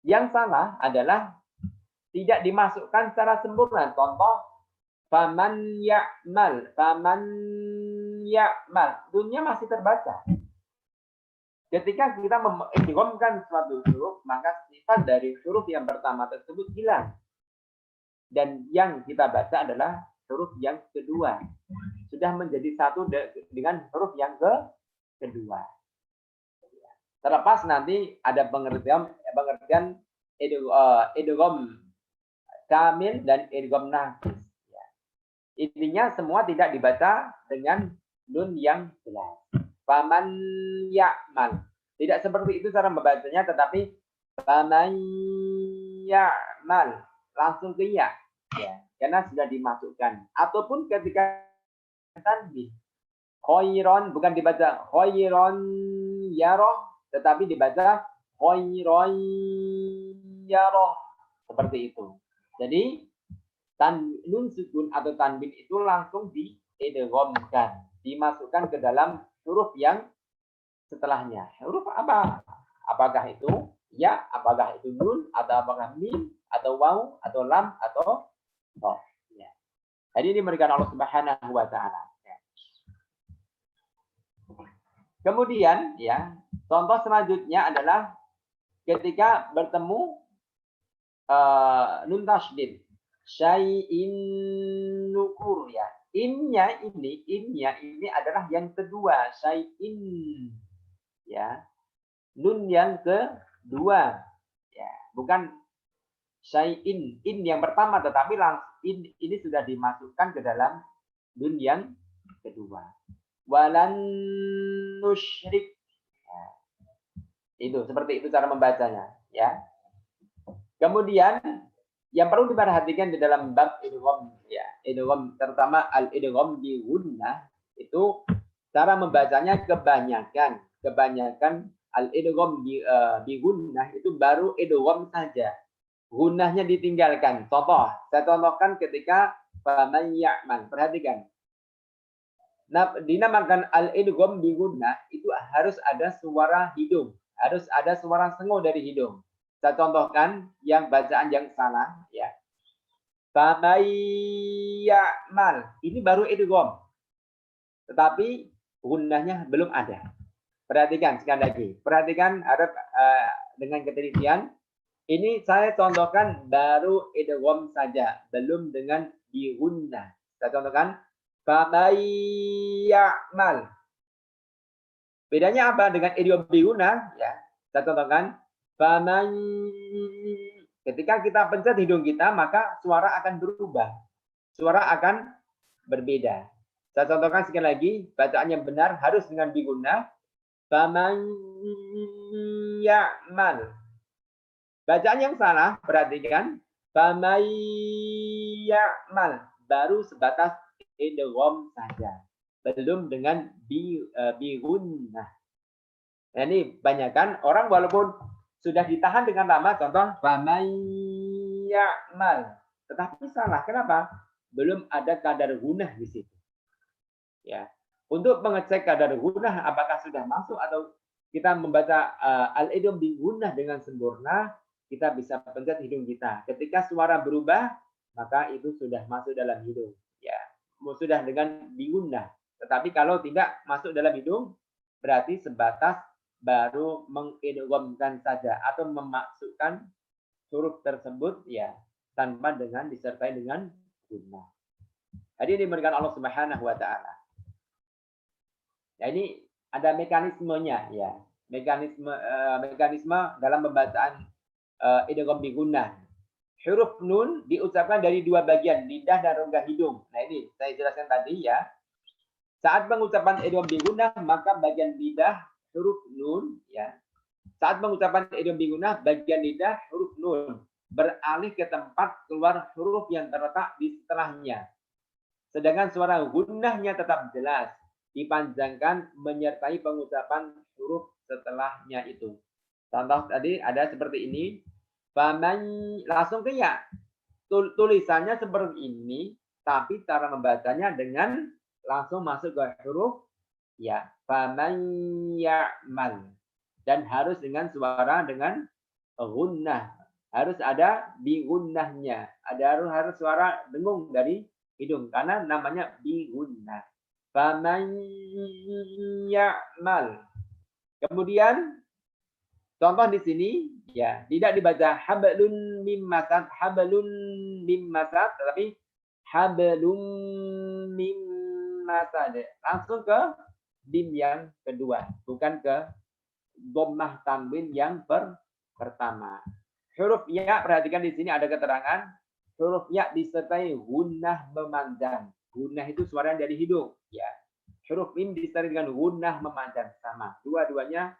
Yang salah adalah tidak dimasukkan secara sempurna. Contoh, faman ya'mal. Faman ya'mal. Dunia masih terbaca. Ketika kita mengidghamkan suatu huruf, maka sifat dari huruf yang pertama tersebut hilang. Dan yang kita baca adalah huruf yang kedua. Sudah menjadi satu dengan huruf yang kedua. Terlepas nanti ada pengertian idgham kamil dan idgham naqis. Intinya semua tidak dibaca dengan nun yang jelas. Faman ya'mal. Tidak seperti itu cara membacanya, tetapi faman ya'mal. Langsung ke ya. Karena sudah dimasukkan. Ataupun ketika tanbih. Khairon, bukan dibaca khairon yaroh, tetapi dibaca khairon yaroh. Seperti itu. Jadi, nun sukun atau tanwin itu langsung diidghamkan. Dimasukkan ke dalam huruf yang setelahnya. Huruf apa? Apakah itu ya, apakah itu nun, atau apakah mim, atau waw, atau lam, atau oh. Ya. Jadi ini diberikan Allah Subhanahu wa taala. Ya. Kemudian ya, contoh selanjutnya adalah ketika bertemu nun tasydid. Syai'in nukur ya. Innya ini adalah yang kedua, syai'in. Ya. Nun yang kedua. Ya, bukan syai'in, in yang pertama, tetapi ini sudah dimasukkan ke dalam nun yang kedua. Walan nusyrik. Ya. Itu seperti itu cara membacanya, ya. Kemudian yang perlu diperhatikan di dalam bab idgham, ya, idgham terutama al-idgham bi gunnah, itu cara membacanya kebanyakan al-idgham bi gunnah itu baru idgham saja. Gunnahnya ditinggalkan. Contoh, saya contohkan ketika faman ya'mal. Perhatikan. Nah, dinamakan al-idgham bi gunnah itu harus ada suara hidung, harus ada suara sengo dari hidung. Saya contohkan yang bacaan yang salah, ya. Faman ya'mal. Ini baru idgham. Tetapi gunnahnya belum ada. Perhatikan sekali lagi. Perhatikan harap dengan ketelitian. Ini saya contohkan baru idgham saja, belum dengan di gunnah. Saya contohkan faman ya'mal. Bedanya apa dengan idgham bi gunnah? Ya. Saya contohkan faman, ketika kita pencet hidung kita, maka suara akan berubah. Suara akan berbeda. Saya contohkan sekali lagi, bacaan yang benar harus dengan bi gunnah. Faman ya'mal. Bacaan yang salah, perhatikan. Faman ya'mal. Baru sebatas idgham saja. Belum dengan bi gunnah. Nah, ini banyakkan orang walaupun sudah ditahan dengan lama, contoh faman ya'mal, tetapi salah. Kenapa? Belum ada kadar gunnah di situ. Ya. Untuk mengecek kadar gunnah apakah sudah masuk atau kita membaca al-idgham bi gunnah dengan sempurna, kita bisa pencet hidung kita. Ketika suara berubah, maka itu sudah masuk dalam hidung. Ya, sudah dengan bi gunnah. Tetapi kalau tidak masuk dalam hidung, berarti sebatas baru mengidghamkan saja atau memasukkan huruf tersebut ya tanpa dengan disertai dengan gunnah. Jadi diberikan Allah Subhanahu wa taala. Ya, ini ada mekanismenya ya. Mekanisme dalam pembacaan idgham bi gunnah. Huruf nun diucapkan dari dua bagian, lidah dan rongga hidung. Nah, ini saya jelaskan tadi ya. Saat pengucapan idgham bi gunnah, maka bagian lidah huruf nun ya. Saat pengucapan idgham bi gunnah, bagian lidah huruf nun beralih ke tempat keluar huruf yang terletak di setelahnya. Sedangkan suara gunnahnya tetap jelas, dipanjangkan menyertai pengucapan huruf setelahnya itu. Contoh tadi ada seperti ini. Faman, langsung ke ya. Tulisannya seperti ini, tapi cara membacanya dengan langsung masuk ke huruf ya. Faman ya'mal. Dan harus dengan suara dengan gunnah. Harus ada bi gunnahnya. Harus suara dengung dari hidung karena namanya bi gunnah. Faman ya'mal. Kemudian contoh di sini ya, tidak dibaca hablun mim masad, tetapi hablum mim masad. Langsung ke dim yang kedua, bukan ke dhammah tanwin yang pertama. Huruf ya, perhatikan di sini ada keterangan huruf ya disertai gunnah memanjang. Gunnah itu suara dari hidung, ya. Huruf mim disertai dengan gunnah memanjang, sama. Dua-duanya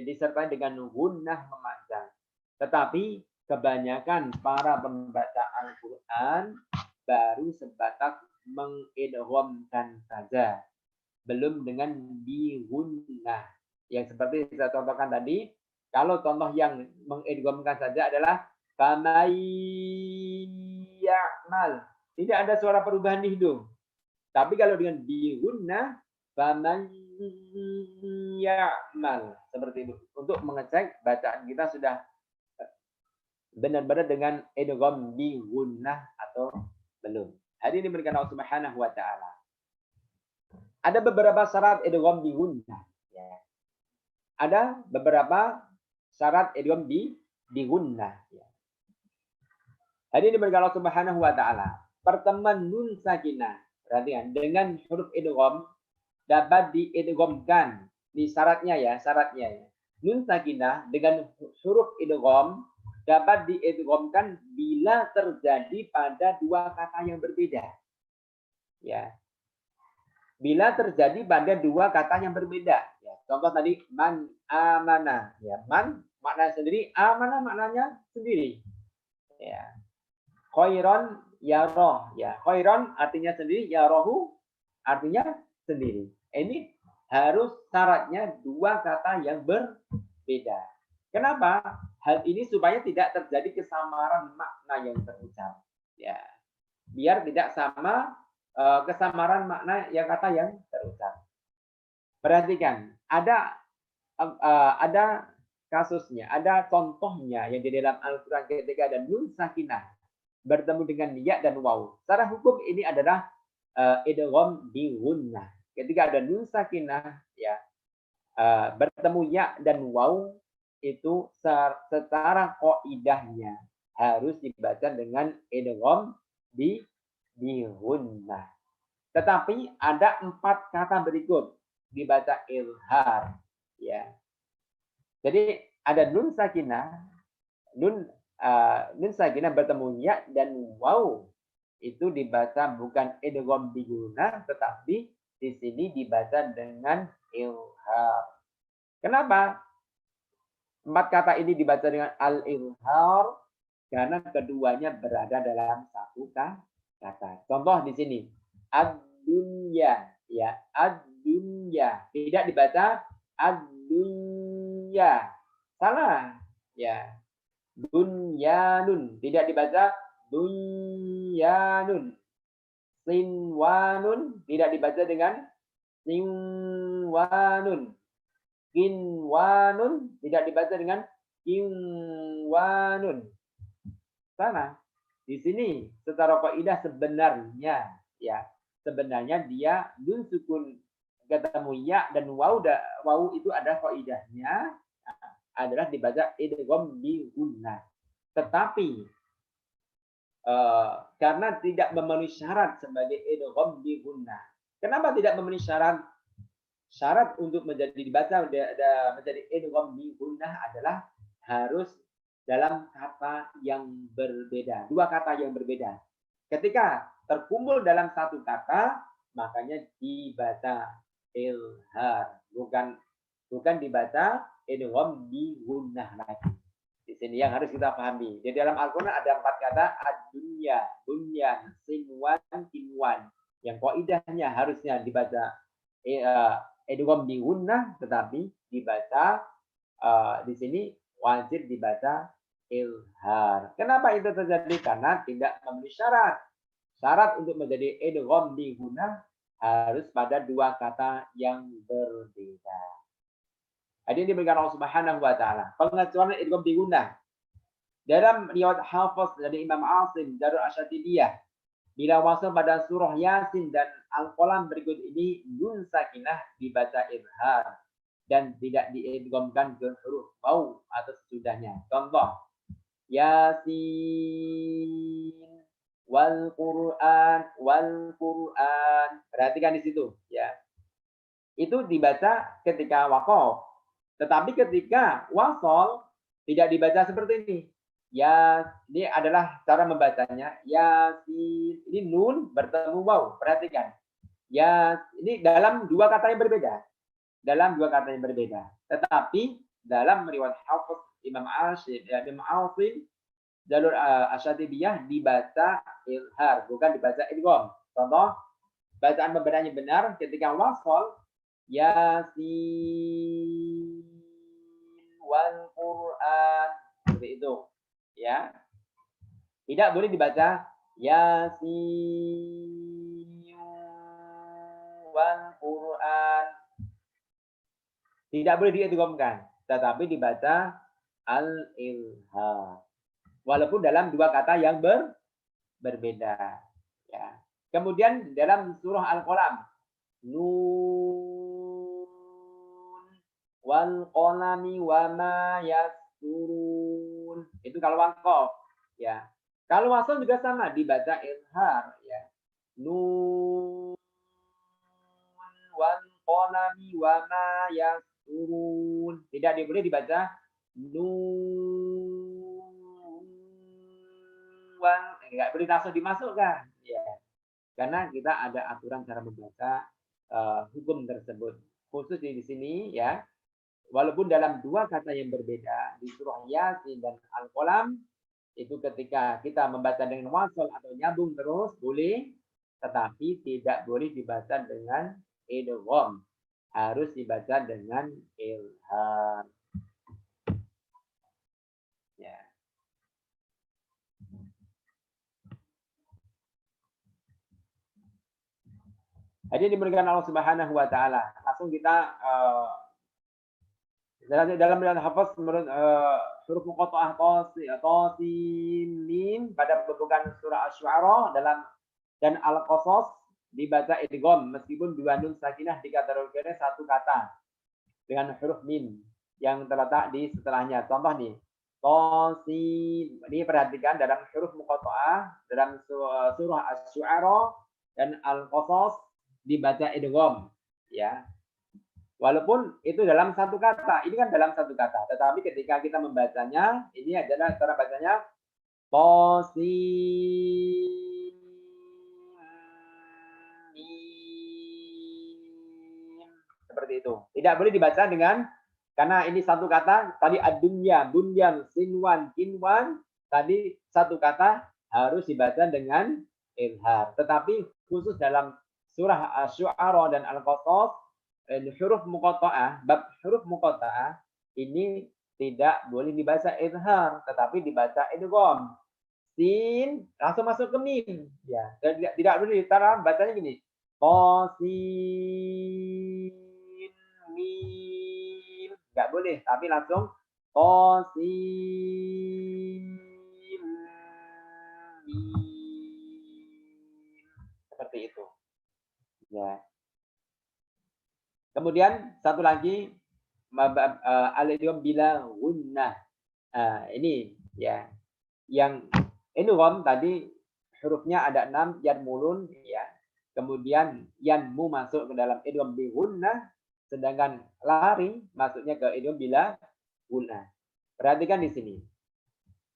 disertai dengan gunnah memanjang. Tetapi kebanyakan para pembaca Al-Quran baru sebatas mengidghamkan saja, belum dengan digunnah. Yang seperti saya contohkan tadi, kalau contoh yang mengidghamkan saja adalah famay ya'mal, tidak ada suara perubahan di hidung. Tapi kalau dengan digunnah, famay ya'mal, seperti itu. Untuk mengecek bacaan kita sudah benar-benar dengan idgham di gunnah atau belum. Hadirin diberikan Allah Subhanahu wa taala. Ada beberapa syarat idgham di gunnah, ya. Ada beberapa syarat idgham di gunnah, ya. Hadirin diberikan Allah Subhanahu wa taala. Pertemuan nun sakinah, perhatikan, dengan huruf idgham dapat diidghamkan. Ini syaratnya ya, syaratnya ya. Nun sakinah dengan huruf idgham dapat diidghamkan bila terjadi pada dua kata yang berbeda. Ya. Bila terjadi pada dua kata yang berbeda. Ya. Contoh tadi man amana. Ya, man maknanya sendiri, amana maknanya sendiri. Ya. Khairon yaroh. Ya, khairon artinya sendiri, yarohu artinya sendiri. Ini harus syaratnya dua kata yang berbeda. Kenapa? Hal ini supaya tidak terjadi kesamaran makna yang terucap. Ya, biar tidak sama kesamaran makna yang kata yang terucap. Perhatikan, ada kasusnya, ada contohnya yang di dalam Al-Quran ketika ada nun sakinah bertemu dengan ya dan waw. Secara hukum ini adalah idgham bi gunnah. Ketika ada nun sakinah ya bertemu ya dan waw, itu secara qaidahnya harus dibaca dengan idgham di gunnah. Tetapi ada 4 kata berikut dibaca izhar, ya. Jadi ada nun sakinah, nun sakinah bertemu ya dan waw, itu dibaca bukan idgham di gunnah, tetapi di sini dibaca dengan izhar. Kenapa 4 kata ini dibaca dengan al-izhar? Karena keduanya berada dalam satu kata. Contoh di sini, ad-dunya, ya, ad-dunya. Tidak dibaca ad-dunya. Salah, ya. Dunyanun, tidak dibaca dunyanun. Sinwanun, tidak dibaca dengan sinwanun. Kinwanun, tidak dibaca dengan kinwanun. Sana. Di sini secara kaidah sebenarnya ya, sebenarnya dia nun sukun ketemu ya dan waw itu ada kaidahnya adalah dibaca idgham bi gunnah. Tetapi karena tidak memenuhi syarat sebagai idgham bi gunnah. Kenapa tidak memenuhi syarat? Syarat untuk dibaca menjadi idgham bi gunnah adalah harus dalam kata yang berbeda, dua kata yang berbeda. Ketika terkumpul dalam satu kata, makanya dibaca izhar, bukan dibaca idgham bi gunnah lagi. Di sini yang harus kita pahami. Di dalam Al-Qur'an ada 4 kata ad-dunya, bunyan, sinwan, kinwan. Yang kaidahnya harusnya dibaca idgham bi gunnah, tetapi dibaca di sini wajib dibaca izhar. Kenapa itu terjadi? Karena tidak memenuhi syarat. Syarat untuk menjadi idgham bi gunnah harus pada dua kata yang berbeda. Hadirin diberikan Allah Subhanahu wa taala. Pengecualian idgham bi gunnah. Dalam riwayat Hafiz dari Imam Asim Darul Asyatibiyah, bila wasal pada surah Yasin dan Al-Qalam berikut ini, nun sakinah dibaca izhar dan tidak diidghamkan ke huruf waw atau sesudahnya. Contoh, Yasin wal Qur'an. Perhatikan di situ ya. Itu dibaca ketika waqaf. Tetapi ketika wasal tidak dibaca seperti ini. Ya, ini adalah cara membacanya. Yasin. Ini nun bertemu waw. Perhatikan. Ya, ini dalam dua kata yang berbeda. Tetapi dalam riwayat Hafiz Imam Asim Jalur Asyatibiyah dibaca izhar, bukan dibaca idgham. Contoh, bacaan pembacanya benar ketika wasal Yasin wal Qur'an, seperti itu ya. Tidak boleh dibaca Yasin wal Qur'an. Tidak boleh diidghamkan, tetapi dibaca al-izhar. Walaupun dalam dua kata yang berbeda. Ya. Kemudian dalam surah Al-Qalam, Nun wal qalami wa ma yasturun. Itu kalau waqaf, ya. Kalau wasal juga sama, dibaca izhar, ya. Nun wal qalami wa ma yasturun. Tidak boleh dibaca nun, nggak boleh langsung dimasukkan, ya. Karena kita ada aturan cara membaca hukum tersebut. Khusus di sini, ya. Walaupun dalam dua kata yang berbeda di surah Yasin dan Al-Qalam, itu ketika kita membaca dengan wasal atau nyambung terus boleh, tetapi tidak boleh dibaca dengan idgham. Harus dibaca dengan izhar. Ya. Jadi diberikan Allah Subhanahu wa taala. Langsung kita dalam riwayat Hafiz menurut huruf muqatta'ah sin mim pada pembukaan surah Asy-Syu'ara dan Al-Qasas dibaca idgham meskipun dua nun sakinah dikategorikan satu kata dengan huruf mim yang terletak di setelahnya. Contoh nih, Qasim. Ini perhatikan dalam huruf muqatta'ah dalam surah Asy-Syu'ara dan Al-Qasas dibaca idgham, ya. Walaupun itu dalam satu kata, ini kan dalam satu kata, tetapi ketika kita membacanya, ini adalah cara bacanya Qasim. Seperti itu. Tidak boleh dibaca dengan, karena ini satu kata, tadi ad-dunya, bunyan, sinwan, kinwan, tadi satu kata harus dibaca dengan izhar. Tetapi khusus dalam surah Asy-Syu'ara dan Al-Qasas, huruf muqatta'ah, bab huruf muqatta'ah ini tidak boleh dibaca izhar, tetapi dibaca idgham. Sin langsung masuk ke mim, ya. Tidak boleh ditara bacanya gini. Qasin mim. Enggak boleh, tapi langsung Qasin mim. Seperti itu. Ya. Kemudian satu lagi al-idgham bila gunnah. Ini ya. Yang idgham tadi hurufnya ada 6 yan mulun, ya. Kemudian yan mu masuk ke dalam idgham bi gunnah, sedangkan lari masuknya ke idgham bila gunnah. Perhatikan di sini.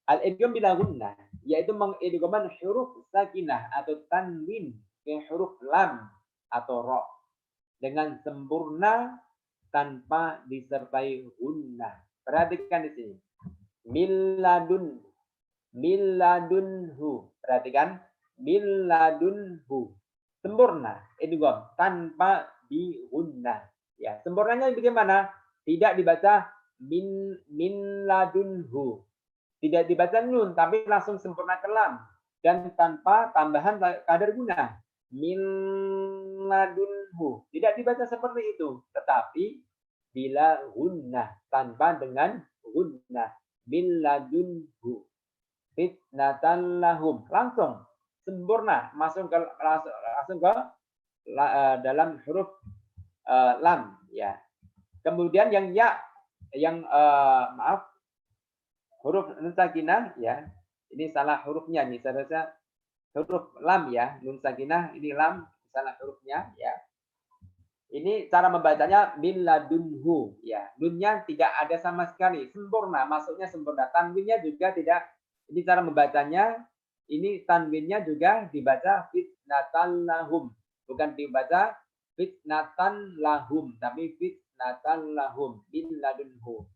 Al-idgham bila gunnah yaitu mengidghamkan huruf sakinah atau tanwin ke huruf lam atau ro dengan sempurna tanpa disertai gunnah. Perhatikan di sini. Milladunhu. Perhatikan. Milladunhu. Sempurna. Idgham tanpa di gunnah. Ya, sempurnanya bagaimana? Tidak dibaca min ladunhu. Tidak dibaca nun, tapi langsung sempurna ke lam dan tanpa tambahan kadar gunnah. Min ladunhu. Tidak dibaca seperti itu, tetapi bila gunnah, tanpa dengan gunnah. Min ladunhu. Fitnatan lahum. Langsung sempurna masuk ke dalam huruf lam, ya. Kemudian yang ya, yang huruf nun sakinah, ya. Ini salah hurufnya nih, seharusnya huruf lam, ya. Nun sakinah ini lam, salah hurufnya, ya. Ini cara membacanya min ladunhu, ya. Nunnya tidak ada sama sekali, sempurna, masuknya sempurna. Tanwinnya juga tidak. Ini cara membacanya. Ini tanwinnya juga dibaca fitnatan lahum, bukan dibaca fitnatan lahum, tapi fitnatan lahum min ladunhu.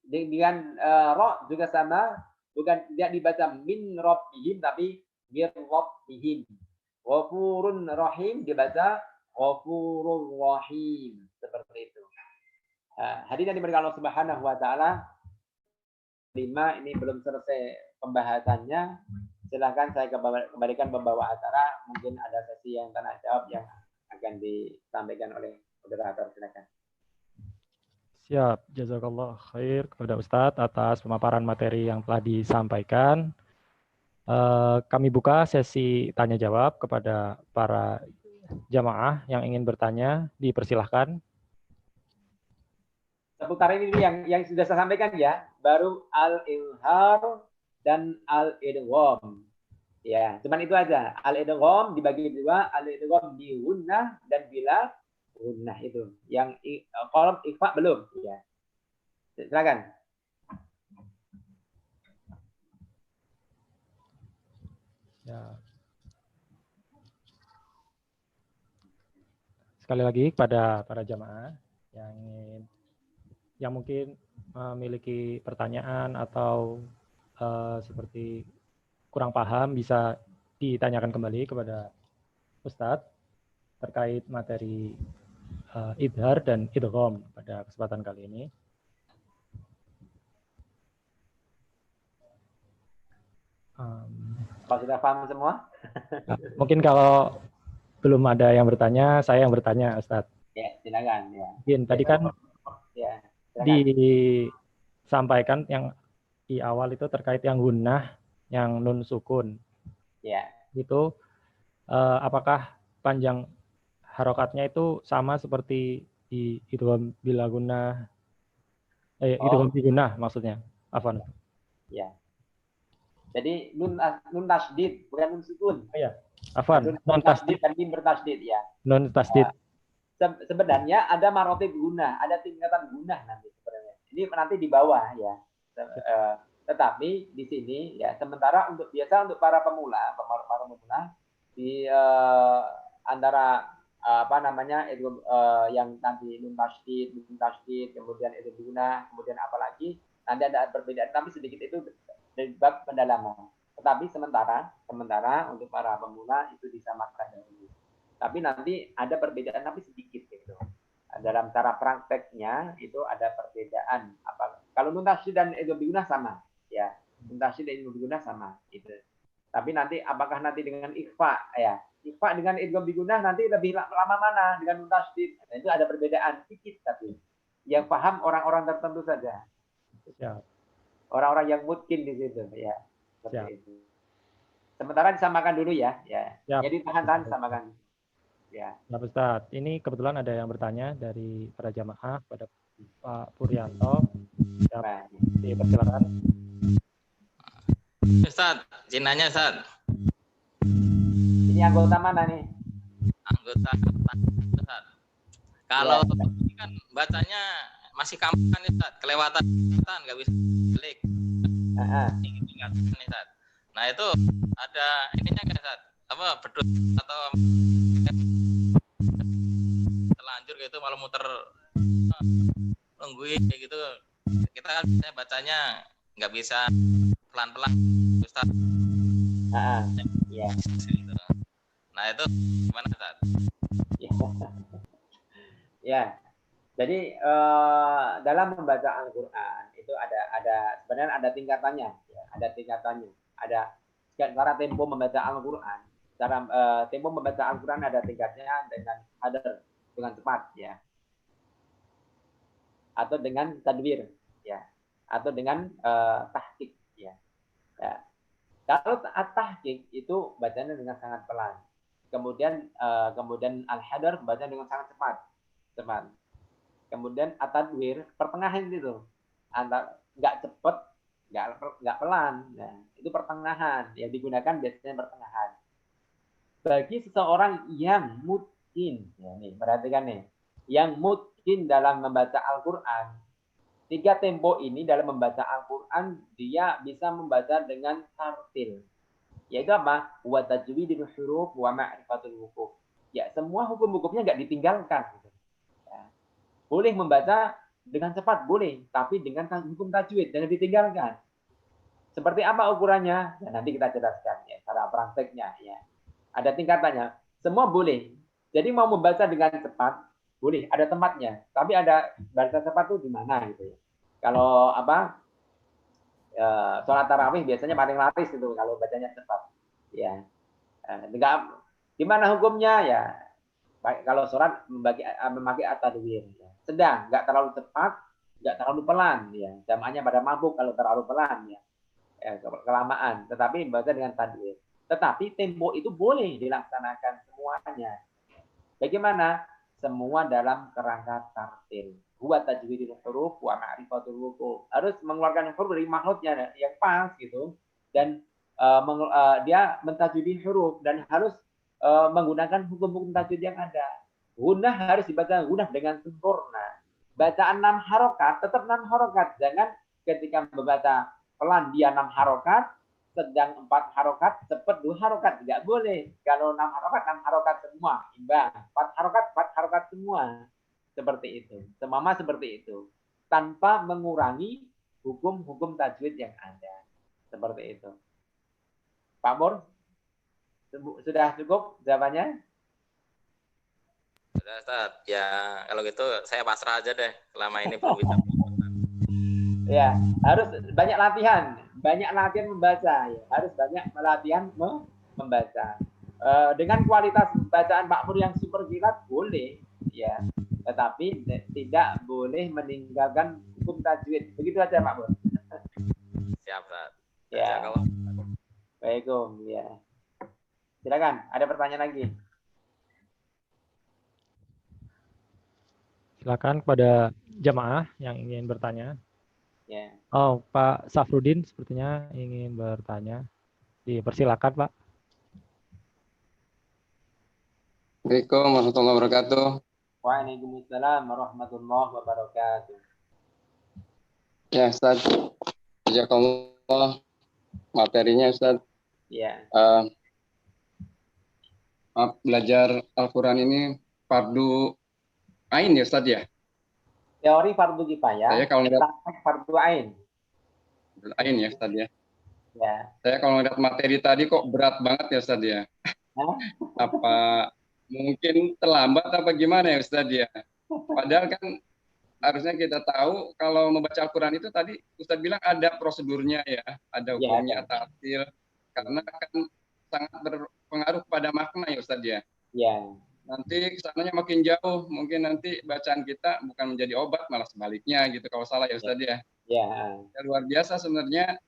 Dengan ro juga sama, bukan tidak dibaca min rabbihim, tapi min rabbihim. Ghafurun rahim dibaca ghafurur rahim, seperti itu. Hadirin yang dimuliakan Allah Subhanahu wa taala, 5 ini belum selesai pembahasannya. Silahkan saya kembalikan pembawa acara. Mungkin ada sesi yang tanya jawab yang akan disampaikan oleh moderator. Silakan. Siap, jazakallah khair kepada Ustadz atas pemaparan materi yang telah disampaikan. Kami buka sesi tanya jawab kepada para jamaah yang ingin bertanya, dipersilahkan. Seputar ini yang sudah saya sampaikan, ya, baru al-ilhar dan al-idgham. Ya, cuman itu aja. Al-idgham dibagi dua, al-idgham di gunnah dan bila gunnah itu. Yang kolom ikhfa belum, ya. Silakan. Ya. Sekali lagi kepada para jamaah yang mungkin memiliki pertanyaan atau seperti kurang paham, bisa ditanyakan kembali kepada Ustadz terkait materi idhar dan idgham pada kesempatan kali ini. Kalau sudah paham semua? Mungkin kalau belum ada yang bertanya, saya yang bertanya, Ustadz. Ya, silakan. Ya. Mungkin tadi kan ya, disampaikan yang di awal itu terkait yang gunnah, yang nun sukun. Ya. Itu apakah panjang harokatnya itu sama seperti di idgham bila gunnah? Idgham bi gunnah maksudnya. Afwan. Ya. Jadi nun tasdid, bukan nun sukun. Iya. Afwan. Nun tasdid dan mim bertasdid, ya. Nun tasdid. Sebenarnya ada marotib gunnah, ada tingkatan gunnah nanti sebenarnya. Ini nanti di bawah, ya. Tetapi di sini, ya, sementara untuk para pemula di antara yang nanti nun tasdid, kemudian itu gunnah, kemudian apalagi nanti ada perbedaan, tapi sedikit itu dari bab pendalaman. Tetapi sementara untuk para pemula itu disamakan dahulu. Tapi nanti ada perbedaan, tapi sedikit gitu. Dalam cara prakteknya itu ada perbedaan. Kalau nun tasdid dan idgham bi gunnah sama, ya. Nun tasdid dan idgham bi gunnah sama, gitu. Tapi nanti apakah nanti dengan ikhfa, ya. Ikhfa dengan idgham bi gunnah nanti lebih lama mana dengan nun tasdid. Nah, itu ada perbedaan sedikit, tapi yang paham orang-orang tertentu saja. Ya. Orang-orang yang mungkin di situ, ya. Seperti ya. itu. Sementara disamakan dulu, ya. Ya. Jadi tahan-tahan samakan. Ya. Nah, Ustadz, ini kebetulan ada yang bertanya dari para jamaah pada Pak Puryanto. Ya, dipersilakan. Ustadz, Cinanya Ustadz. Ini anggota mana nih? Anggota Ustadz. Kalau ini kan bacanya masih kampungan nih Ustadz, kelewatan nggak bisa klik. Ini Ustadz. Nah itu ada ininya nggak Ustadz? Apa bedut atau terlanjur gitu malah muter nungguin kayak gitu. Kita kan bacanya nggak bisa pelan-pelan Ustaz. Iya. Nah itu gimana Ustaz? Ya. Jadi dalam membaca Al-Qur'an itu ada sebenarnya ada tingkatannya, ya. Ada tingkatannya. Ada cara tempo membaca Al-Qur'an. cara tempo membaca Al-Quran ada tingkatnya dengan hadar, dengan cepat ya, atau dengan tadwir ya, atau dengan tahqiq ya. Ya. Kalau tahqiq itu bacanya dengan sangat pelan. Kemudian al-hadar bacanya dengan sangat cepat. Kemudian at-tadwir pertengahan itu, antara nggak cepet, nggak pelan. Nah, itu pertengahan yang digunakan biasanya pertengahan. Bagi seseorang yang mungkin, ya nih, perhatikan nih, yang mungkin dalam membaca Al-Quran, 3 tempo ini dalam membaca Al-Quran, dia bisa membaca dengan tartil. Yaitu apa? Wa tajwidil huruf wa ma'rifatul hukuk. Ya, semua hukum-hukumnya nggak ditinggalkan. Ya. Boleh membaca dengan cepat, boleh. Tapi dengan hukum tajwid, jangan ditinggalkan. Seperti apa ukurannya? Ya, nanti kita jelaskan ya, cara prakteknya. Ya. Ada tingkatannya. Semua boleh. Jadi mau membaca dengan cepat, boleh. Ada tempatnya. Tapi ada baca cepat itu di mana gitu ya. Kalau apa? Sholat tarawih biasanya paling laris itu kalau bacanya cepat. Ya. Gimana hukumnya ya? Kalau sholat memakai at-tadwir. Ya. Sedang, nggak terlalu cepat, nggak terlalu pelan. Ya. Jamaahnya pada mabuk kalau terlalu pelan. Ya. Kelamaan. Tetapi baca dengan tadwir. Tetapi tempo itu boleh dilaksanakan semuanya. Bagaimana? Semua dalam kerangka tartil. Buat tajwidil huruf wa ma'rifatul hukuk. Harus mengeluarkan huruf dari makhluknya yang pas gitu. Dan dia mentajwidin huruf dan harus menggunakan hukum-hukum tajwid yang ada. Gunah harus dibaca gunah dengan sempurna. Bacaan 6 harokat tetap 6 harokat. Jangan ketika membaca pelan dia 6 harokat, sedang 4 harokat, cepat 2 harokat. Tidak boleh. Kalau 6 harokat, 6 harokat semua. Imbang. 4 harokat, 4 harokat semua. Seperti itu. Semama seperti itu. Tanpa mengurangi hukum-hukum tajwid yang ada. Seperti itu. Pak Mur, sudah cukup jawabannya? Sudah, Ustaz. Ya, kalau gitu saya pasrah aja deh. Selama ini belum bisa. Ya, harus banyak latihan membaca ya. Harus banyak latihan membaca. Dengan kualitas bacaan Pak Mur yang super kilat boleh ya. Tetapi tidak boleh meninggalkan hukum tajwid. Begitu aja Pak Mur. Siap, Ustaz. Ya. Baiklah, ya. Silakan, ada pertanyaan lagi? Silakan kepada jamaah yang ingin bertanya. Ya. Oh, Pak Safrudin sepertinya ingin bertanya. Dipersilakan, Pak. Assalamualaikum warahmatullahi wabarakatuh. Waalaikumsalam warahmatullahi wabarakatuh. Ya, Ustaz. Jazakallah materinya, Ustaz. Ya. Belajar Al-Quran ini fardu ain ya, Ustaz ya? Teori fardu kifayah, saya kalau ngeliat fardu ain. Ain ya, Ustaz ya. Ya. Saya kalau ngeliat materi tadi kok berat banget ya, Ustaz ya. Apa mungkin terlambat apa gimana ya, Ustaz ya? Padahal kan harusnya kita tahu kalau membaca Al-Quran itu tadi Ustaz bilang ada prosedurnya ya, ada hukumnya, tartil, karena kan sangat berpengaruh pada makna ya, Ustaz ya. Ya. Nanti kesananya makin jauh, mungkin nanti bacaan kita bukan menjadi obat, malah sebaliknya gitu kalau salah ya, Ustaz ya. Ya. Luar biasa sebenarnya.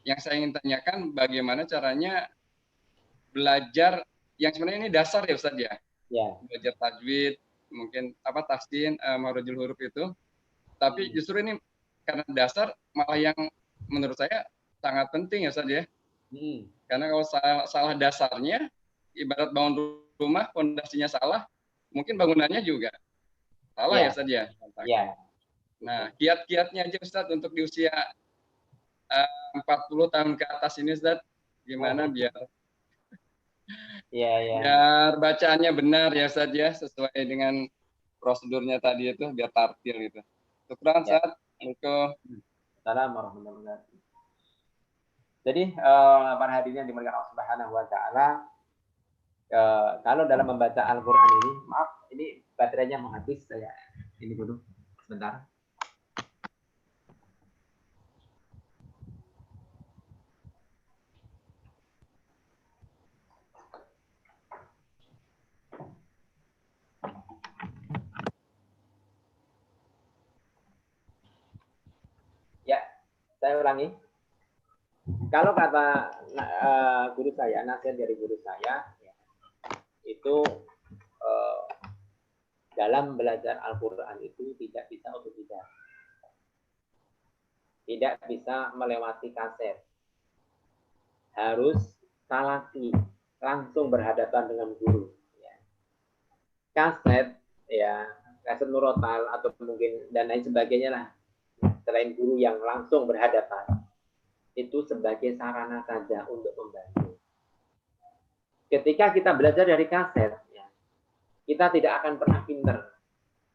Yang saya ingin tanyakan bagaimana caranya belajar yang sebenarnya ini dasar ya, Ustaz ya. Ya. Belajar tajwid, mungkin apa tahsin, makhrajul huruf itu. Tapi justru ini karena dasar malah yang menurut saya sangat penting ya, Ustaz ya. Karena kalau salah dasarnya, ibarat bangun rumah, fondasinya salah, mungkin bangunannya juga salah ya, Ustaz ya. Ya. Nah, kiat-kiatnya aja, Ustaz, untuk di usia 40 tahun ke atas ini, Ustaz, gimana biar biar bacaannya benar ya, Ustaz ya, sesuai dengan prosedurnya tadi itu, biar tartil gitu. Syukran, Ustaz. Assalamualaikum. Assalamualaikum warahmatullahi wabarakatuh. Jadi para hadirin yang dimuliakan Allah Subhanahu wa taala, kalau dalam membaca Al-Qur'an ini, maaf, ini baterainya mau habis, saya ini dulu sebentar. Saya ulangi. Kalau kata guru saya, nasihat dari guru saya, ya, itu dalam belajar Al-Quran itu tidak bisa otodidak. Tidak bisa melewati kaset. Harus talaki, langsung berhadapan dengan guru. Ya. Kaset, ya, kaset murotal atau mungkin dan lain sebagainya lah. Selain guru yang langsung berhadapan, itu sebagai sarana saja untuk membantu. Ketika kita belajar dari kaset, ya, kita tidak akan pernah pinter.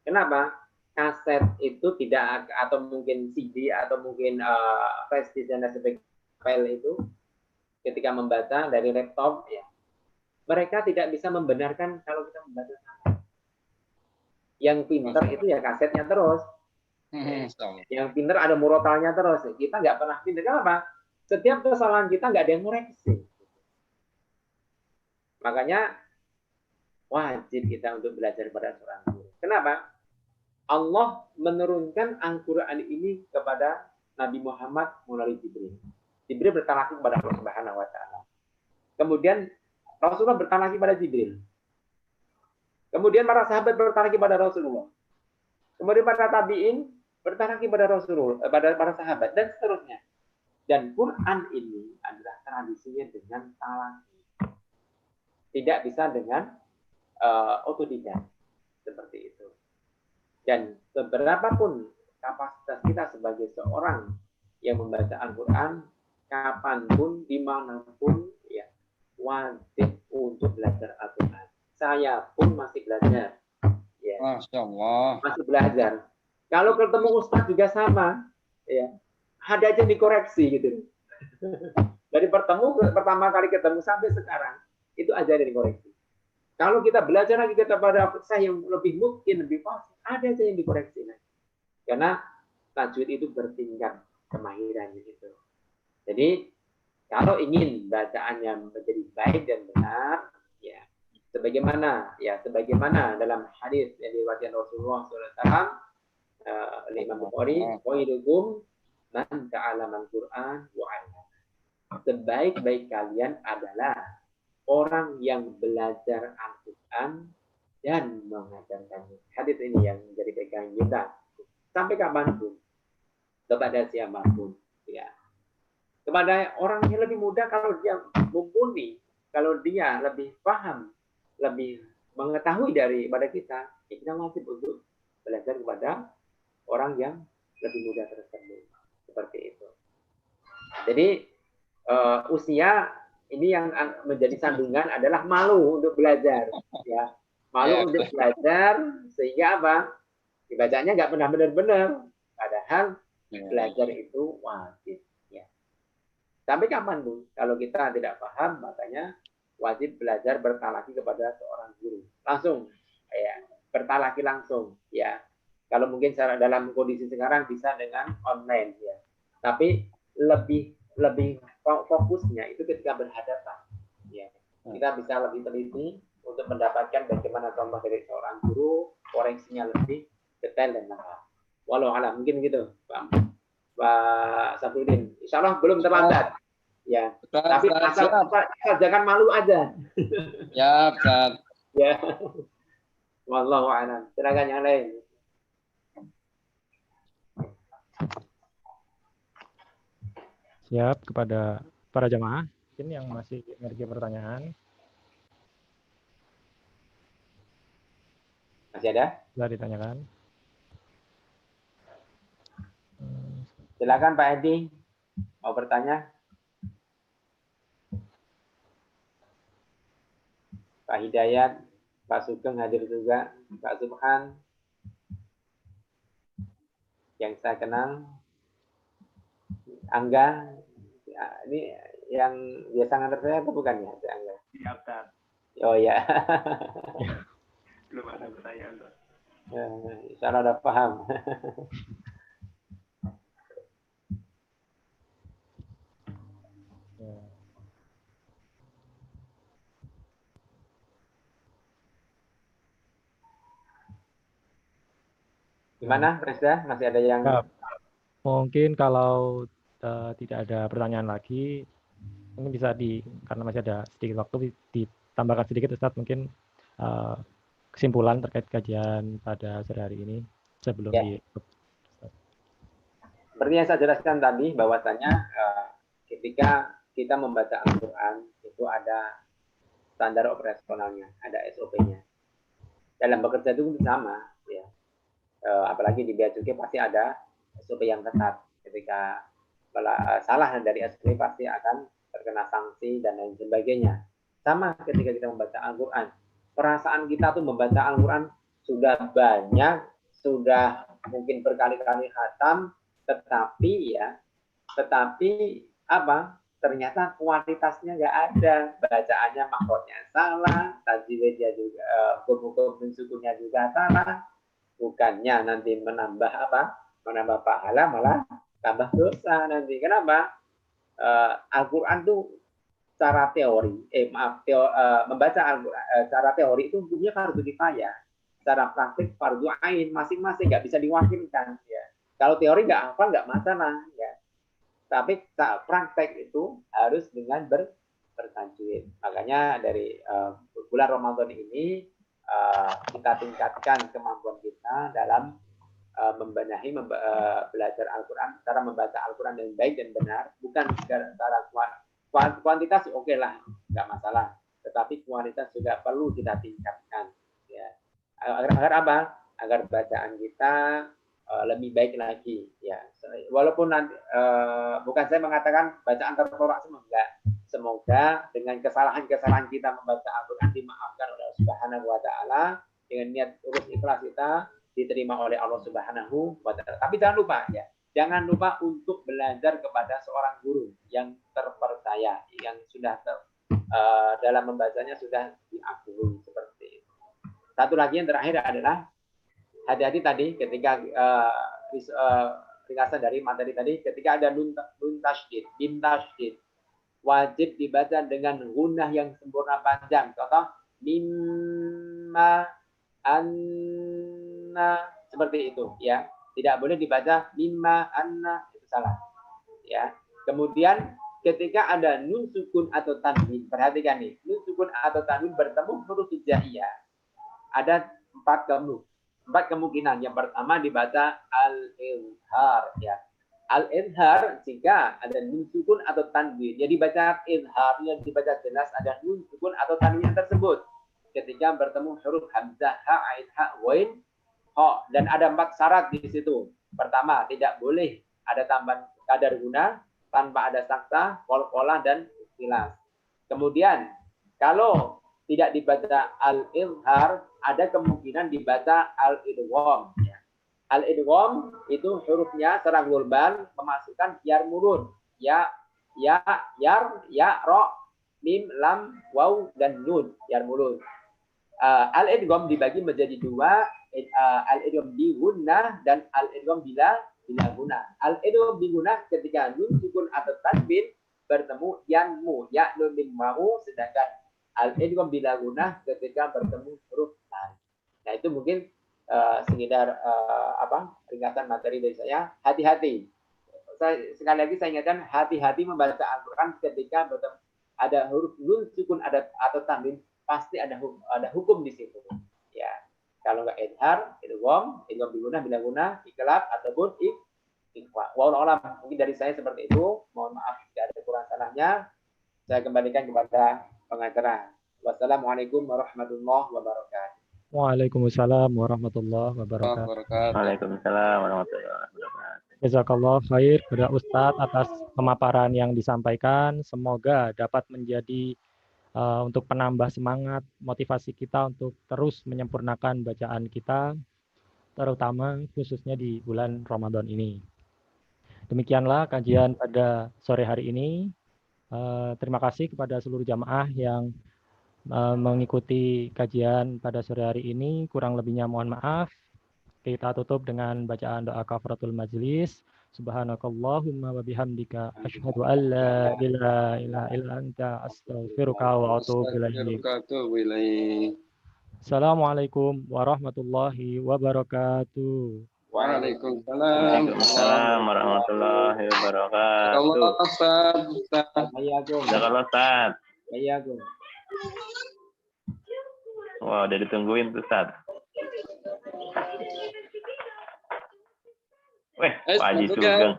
Kenapa? Kaset itu tidak, atau mungkin CD atau mungkin flash disk dan sebagainya, file itu ketika membaca dari laptop, ya, mereka tidak bisa membenarkan kalau kita membaca salah. Yang pinter itu ya kasetnya terus. Yang pinter ada murotalnya terus. Kita nggak pernah pinter. Kenapa? Setiap kesalahan kita nggak ada yang ngoreksi. Makanya wajib kita untuk belajar pada seorang guru. Kenapa? Allah menurunkan Al-Quran ini kepada Nabi Muhammad melalui Jibril. Jibril bertalaki kepada Allah Subhanahu wa Ta'ala. Kemudian Rasulullah bertalaki kepada Jibril. Kemudian para sahabat bertalaki kepada Rasulullah. Kemudian para tabi'in bertalaki kepada Rasulullah, pada para sahabat, dan seterusnya. Dan Quran ini adalah tradisinya dengan talaki. Tidak bisa dengan otodidak. Seperti itu. Dan seberapapun kapasitas kita sebagai seorang yang membaca Al-Quran, kapanpun, dimanapun, ya, wajib untuk belajar Al-Quran. Saya pun masih belajar. Ya. Masya Allah. Masih belajar. Kalau ketemu Ustadz juga sama. Ya. Ada aja dikoreksi gitu. Dari pertama kali ketemu sampai sekarang, itu aja ada dikoreksi. Kalau kita belajar lagi kepada saya yang lebih mungkin, lebih fasih, ada aja yang dikoreksi. Karena tajwid itu bertingkat kemahirannya gitu. Jadi kalau ingin bacaannya menjadi baik dan benar, ya sebagaimana dalam hadis yang diriwayatkan Rasulullah SAW, Imam Bukhari, "Khairukum man ta'allama al-Qur'an wa 'allama." Sebaik-baik kalian adalah orang yang belajar Al-Quran dan mengajarkannya. Hadis ini yang menjadi pegangan kita sampai kapanpun, kepada siapapun, ya. Kepada orang yang lebih muda, kalau dia mumpuni, kalau dia lebih paham, lebih mengetahui daripada kita, kita wajib untuk belajar kepada orang yang lebih muda tersebut. Seperti itu. Jadi usia ini yang menjadi sandungan adalah malu untuk belajar, ya. Malu untuk belajar, sehingga apa? Dibacanya nggak pernah benar-benar. Padahal belajar itu wajib, ya. Sampai kapan, Bu? Kalau kita tidak paham, makanya wajib belajar bertalaki kepada seorang guru. Langsung, ya, bertalaki langsung, ya. Kalau mungkin dalam kondisi sekarang bisa dengan online, ya. Tapi lebih fokusnya itu ketika berhadapan, ya. Kita bisa lebih teliti untuk mendapatkan bagaimana contoh dari seorang guru, koreksinya lebih detail dan lengkap. Walau alam, mungkin gitu, Pak Sabudin. Insya Allah belum terlambat, ya. Tapi jangan malu aja. Ya, Ustaz. Ya. Wallahu a'lam. Silakan yang lain. Siap. Kepada para jamaah mungkin yang masih memiliki pertanyaan. Masih ada? Bisa ditanyakan. Silakan Pak Edi, mau bertanya? Pak Hidayat, Pak Sugeng hadir juga, Pak Subhan, yang saya kenal, Angga, ini yang biasa ngantar saya atau bukan ya, Angga? Iya, Ustaz. Oh ya. Belum ada pertanyaan, Ustaz. Insya Allah udah paham. Gimana, Presda? Masih ada yang... Ya, mungkin kalau tidak ada pertanyaan lagi, mungkin bisa karena masih ada sedikit waktu ditambahkan sedikit Ustadz mungkin kesimpulan terkait kajian pada sore hari ini sebelum Seperti yang saya jelaskan tadi bahwasanya ketika kita membaca Al-Quran itu ada standar operasionalnya, ada SOP-nya. Dalam bekerja itu sama, ya. Apalagi di Bea Cukai pasti ada SOP yang ketat. Ketika salah dari SOP pasti akan terkena sanksi dan lain sebagainya. Sama ketika kita membaca Al-Quran. Perasaan kita tuh membaca Al-Quran sudah banyak, sudah mungkin berkali-kali khatam, tetapi apa? Ternyata kualitasnya nggak ada, bacaannya makrotnya salah, tajwidnya juga, hukum sukunya juga salah, bukannya nanti menambah pahala, malah tambah dosa nanti. Kenapa? Al-Quran tuh secara teori, membaca Al-Quran secara teori itu hukumnya fardu kifayah, secara praktik fardu ain, masing-masing nggak bisa diwakilkan. Ya. Kalau teori nggak hafal nggak masalah, ya. Tapi praktek itu harus dengan bertajwid. Makanya dari bulan Ramadan ini kita tingkatkan kemampuan kita dalam membenahi belajar Al-Quran, cara membaca Al-Quran dengan baik dan benar, bukan secara kuantitas oke lah, nggak masalah, tetapi kualitas juga perlu kita tingkatkan. Ya. Agar apa? Agar bacaan kita lebih baik lagi, ya. Walaupun nanti bukan saya mengatakan bacaan tertorak semua, enggak. Semoga dengan kesalahan-kesalahan kita membaca Al-Quran dimaafkan oleh Allah Subhanahu wa Ta'ala, dengan niat urus ikhlas kita diterima oleh Allah Subhanahu wa Ta'ala. Tapi jangan lupa, ya, jangan lupa untuk belajar kepada seorang guru yang terpercaya, yang sudah dalam membacanya sudah diakui seperti itu. Satu lagi yang terakhir adalah hati-hati tadi ketika ringkasan dari materi tadi, ketika ada nun tasydid, bin tasydid, wajib dibaca dengan gunnah yang sempurna panjang. Contoh, mimma anna, seperti itu, ya. Tidak boleh dibaca mimma anna, itu salah, ya. Kemudian ketika ada nun sukun atau tanwin, perhatikan nih, nun sukun atau tanwin bertemu huruf hijaiyah, ada 4 kemungkinan. Yang pertama dibaca al-izhar, ya. Al-izhar jika ada nun sukun atau tanwin. Jadi baca izhar yang dibaca jelas ada nun sukun atau tanwin tersebut. Ketika bertemu huruf hamzah, ha, ain, ha, wain, ho, dan ada 4 syarat di situ. Pertama, tidak boleh ada tambahan kadar guna tanpa ada sakta, qalqalah dan ikhtilas. Kemudian kalau tidak dibaca al-izhar, ada kemungkinan dibaca al-idgham. Ya. Al-idgham itu hurufnya secara global memasukkan yarmulun, ya, yar, ya, ro, mim, lam, waw, dan nun, yarmulun. Al-idgham dibagi menjadi 2, al-idgham bi gunnah dan al-idgham bila gunnah. Al-idgham bi gunnah ketika nun sukun atau tanwin bertemu yanmu, ya, nun, mim, mau, sedangkan al-idgham bila gunnah ketika bertemu huruf tan. Nah, itu mungkin sekedar ringkasan materi dari saya. Hati-hati. Sekali lagi saya ingatkan, hati-hati membaca Al-Quran ketika bertemu ada huruf nun sukun atau tanwin, pasti ada hukum di situ. Ya. Kalau nggak idhar, idgham bi gunnah bila gunnah, iklab ataupun ikhfa. Wallahu a'lam. Mungkin dari saya seperti itu. Mohon maaf jika ada kurang salahnya. Saya kembalikan kepada pengacara. Wassalamualaikum warahmatullahi wabarakatuh. Waalaikumsalam warahmatullahi wabarakatuh. Waalaikumsalam warahmatullahi wabarakatuh. Jazakallah khair kepada Ustadz atas pemaparan yang disampaikan. Semoga dapat menjadi untuk penambah semangat, motivasi kita untuk terus menyempurnakan bacaan kita, terutama khususnya di bulan Ramadan ini. Demikianlah kajian pada sore hari ini. Terima kasih kepada seluruh jamaah yang mengikuti kajian pada sore hari ini. Kurang lebihnya mohon maaf. Kita tutup dengan bacaan doa kafaratul majlis. Subhanakallahumma wa bihamdika asyhadu an la ilaha illa anta astaghfiruka wa atubu ilaik. Assalamualaikum warahmatullahi wabarakatuh. Waalaikumsalam. Waalaikumsalam warahmatullahi wabarakatuh. Allah Ustaz. Jazakallah Ustaz. Waalaikumsalam. Wah, udah ditungguin tuh Ustaz. Weh, Pak Haji Sugeng.